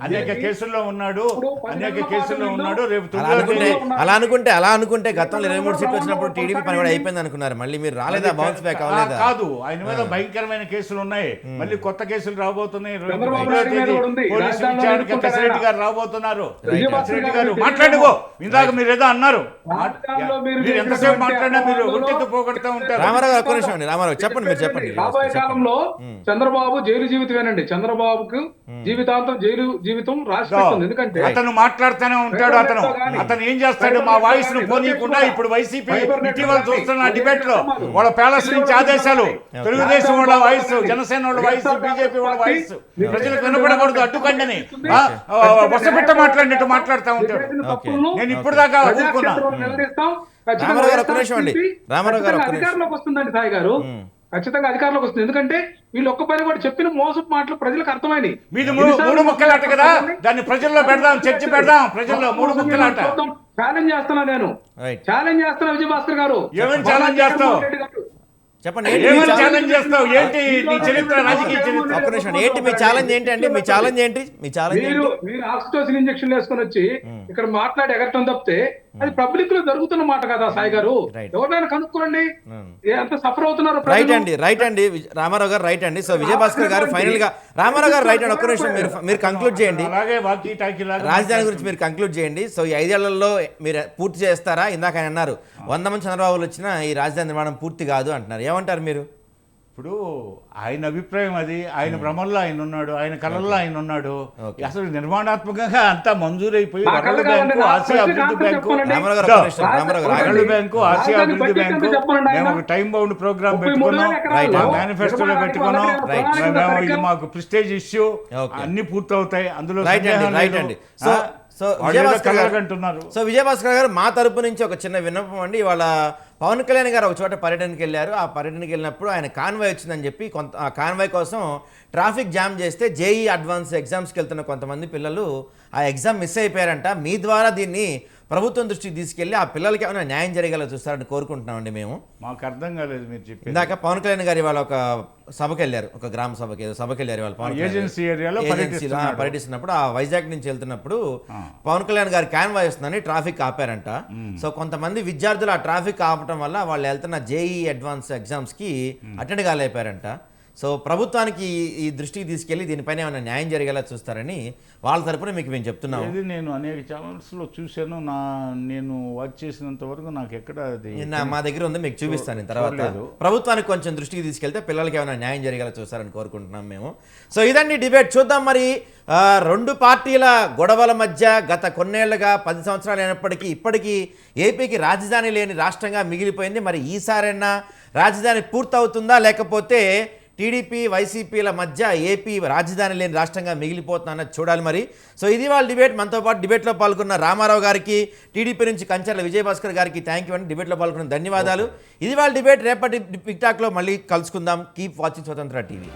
అనేక కేసుల్లో ఉన్నాడు, రేపు అలా అనుకుంటే గతంలో 23 సీట్లు వచ్చినప్పుడు టీడీపీ పని కూడా అయిపోయింది అనుకున్నారు, మళ్ళీ మీరు రాలేదా, బౌన్స్ బ్యాక్ అవ్వలేదా? కాదు, ఆయన మీద భయంకరమైన కేసులు ఉన్నాయి, మళ్ళీ కొత్త కేసులు రాబోతున్నాయి. పోలీసు విచారణకి కసిరెడ్డి గారు రాబోతున్నారు. మాట్లాడుకో, ఇందాక మీరు ఏదో అన్నారు, మీరు ఎంతసేపు మాట్లాడినా మీరు ఒంటెత్తు పోగొడతా ఉంటారు. రామారావు ఒక్క నిమిషం అండి. రామారావు చెప్పండి, మీరు చెప్పండి. రాబోయే కాలంలో చంద్రబాబు జైలు జీవితమేనండి. చంద్రబాబుకు జీవితాంతం జైలు జీవితం రాష్ట్రం. ఎందుకంటే అతను మాట్లాడుతూనే ఉంటాడు. అతను ఏం చేస్తాడు, మా వాయిస్ ను పోనీయకుండా ఇప్పుడు వైసీపీ ఇటీవల చూస్తున్న డిబేట్ లో వాళ్ళ ప్యాలెస్ నుంచి ఆదేశాలు, తెలుగుదేశం వాళ్ళ వాయిస్, జనసేన వాళ్ళ వాయిస్, బీజేపీ వాళ్ళ వాయిస్ ప్రజలకు వినపడకూడదు, అడ్డుకండని వసపెట్ట మాట్లాడినట్టు మాట్లాడుతూ ఉంటాడు. నేను ఇప్పుడు దాకా అధికారంలోకి వస్తుందండి సాయి గారు, ఖచ్చితంగా అధికారంలోకి వస్తుంది. ఎందుకంటే వీళ్ళు ఒక్క పని కూడా చెప్పిన మోసపు మాటలు ప్రజలకు అర్థమైనవి. మీది మూడు ముక్కలాట కదా, దాన్ని ప్రజల్లో పెడదాం, చర్చ పెడదాం, ప్రజల్లో 3 ముక్కలాట. ఛాలెంజ్ చేస్తున్నా, నేను ఛాలెంజ్ చేస్తున్నా విజయభాస్కర్ గారు. ఏమని ఛాలెంజ్ చేస్తావు చెప్పండి, ఛాలెంజ్ చేస్తావు ఏంటి నీ చరిత్ర, రాజకీయ చరిత్ర? ఒక్క నిమిషం, ఏంటి మీ ఛాలెంజ్ ఏంటి అండి? మీ ఛాలెంజ్ ఏంటి? మీరు ఆక్సిటోసిన్ ఇంజెక్షన్ వేసుకొని వచ్చి ఇక్కడ మాట్లాడి ఎగరటం తప్పితే అది పబ్లిక్ లో జరుగుతున్న మాట కదా సాయి గారు. ఎవరైనా కనుక్కోండి ఎంత సఫర్ అవుతున్నారు. రైట్ అండి రామారావు గారు, రైట్ అండి. సో విజయభాస్కర్ గారు ఫైనల్ గా రామారావు గారు రైట్ అండి. ఒక్క నిమిషం మీరు కంక్లూడ్ చేయండి, రాజధాని గురించి మీరు కంక్లూడ్ చేయండి. సో ఈ 5 ఏళ్లలో మీరు పూర్తి చేస్తారా? ఇందాక ఆయన అన్నారు 100 మంది చంద్రబాబులు వచ్చినా ఈ రాజధాని నిర్మాణం పూర్తి కాదు అంటున్నారు, ఏమంటారు మీరు? ఇప్పుడు ఆయన అభిప్రాయం అది, ఆయన భ్రమంలో ఆయన ఉన్నాడు, ఆయన కళల్లో ఆయన ఉన్నాడు. అసలు నిర్మాణాత్మకంగా అంతా మంజూరైపోయి వరల్డ్ బ్యాంకు, ఆసియా అభివృద్ధి బ్యాంకు, ఆసియా అభివృద్ధి బ్యాంకు, మేము ఒక టైం బౌండ్ ప్రోగ్రామ్ పెట్టుకున్నాం, మేనిఫెస్టోలో పెట్టుకున్నాం. మేము ఇది మాకు ప్రెస్టేజ్ ఇష్యూ, అన్ని పూర్తవుతాయి అందులో. సో విజయభాస్కర్ గారు మా తరపు నుంచి ఒక చిన్న విన్నపం అండి. ఇవాళ పవన్ కళ్యాణ్ గారు ఒక చోట పర్యటనకి వెళ్ళారు. ఆ పర్యటనకి వెళ్ళినప్పుడు ఆయన కాన్వాయ్ వచ్చిందని చెప్పి ఆ కాన్వాయ్ కోసం ట్రాఫిక్ జామ్ చేస్తే జేఈ అడ్వాన్స్ ఎగ్జామ్స్కి వెళ్తున్న కొంతమంది పిల్లలు ఆ ఎగ్జామ్ మిస్ అయిపోయారంట. మీ ద్వారా దీన్ని ప్రభుత్వం దృష్టికి తీసుకెళ్లి ఆ పిల్లలకి ఏమైనా న్యాయం జరిగేలా చూస్తారని కోరుకుంటున్నామండి మేము. మాకు అర్థం కాలేదు మీరు చెప్పి. ఇందాక పవన్ కళ్యాణ్ గారు ఇవాళ ఒక సభకి వెళ్ళారు, ఒక గ్రామ సభకి వెళ్ళారు వాళ్ళు. ఏజెన్సీ ఏరియాలో పర్యటిస్తున్నప్పుడు ఆ వైజాగ్ నుంచి వెళ్తున్నప్పుడు పవన్ కళ్యాణ్ గారు కాన్వాయ్ వస్తుందని ట్రాఫిక్ ఆపారంట. సో కొంతమంది విద్యార్థులు ఆ ట్రాఫిక్ ఆపటం వల్ల వాళ్ళు వెళ్తున్న జేఈ అడ్వాన్స్ ఎగ్జామ్స్కి అటెండ్ కాలేపారంట. సో ప్రభుత్వానికి ఈ దృష్టికి తీసుకెళ్లి దీనిపైన ఏమైనా న్యాయం జరిగేలా చూస్తారని వాళ్ళ తరపున మీకు మేము చెప్తున్నాం. ఇది నేను అనేక ఛానల్స్లో చూశాను, నేను వాచ్ చేసినంత వరకు నాకు ఎక్కడ మా దగ్గర ఉంది, మీకు చూపిస్తాను తర్వాత. ప్రభుత్వానికి కొంచెం దృష్టికి తీసుకెళ్తే పిల్లలకి ఏమైనా న్యాయం జరిగేలా చూస్తారని కోరుకుంటున్నాం మేము. సో ఇదండి డిబేట్. చూద్దాం మరి 2 పార్టీల గొడవల మధ్య గత కొన్నేళ్లుగా 10 సంవత్సరాలు అయినప్పటికీ ఇప్పటికీ ఏపీకి రాజధాని లేని రాష్ట్రంగా మిగిలిపోయింది. మరి ఈసారైనా రాజధాని పూర్తవుతుందా, లేకపోతే టీడీపీ వైసీపీల మధ్య ఏపీ రాజధాని లేని రాష్ట్రంగా మిగిలిపోతుందన్నది చూడాలి మరి. సో ఇది వాళ్ళ డిబేట్. మనతో పాటు డిబేట్లో పాల్గొన్న రామారావు గారికి, టీడీపీ నుంచి కంచర్ల విజయభాస్కర్ గారికి థ్యాంక్ యూ అండి. డిబేట్లో పాల్గొన్న ధన్యవాదాలు. ఇది వాళ్ళ డిబేట్. రేపటి టిక్ టాక్లో మళ్ళీ కలుసుకుందాం. కీప్ వాచింగ్ స్వతంత్ర టీవీ.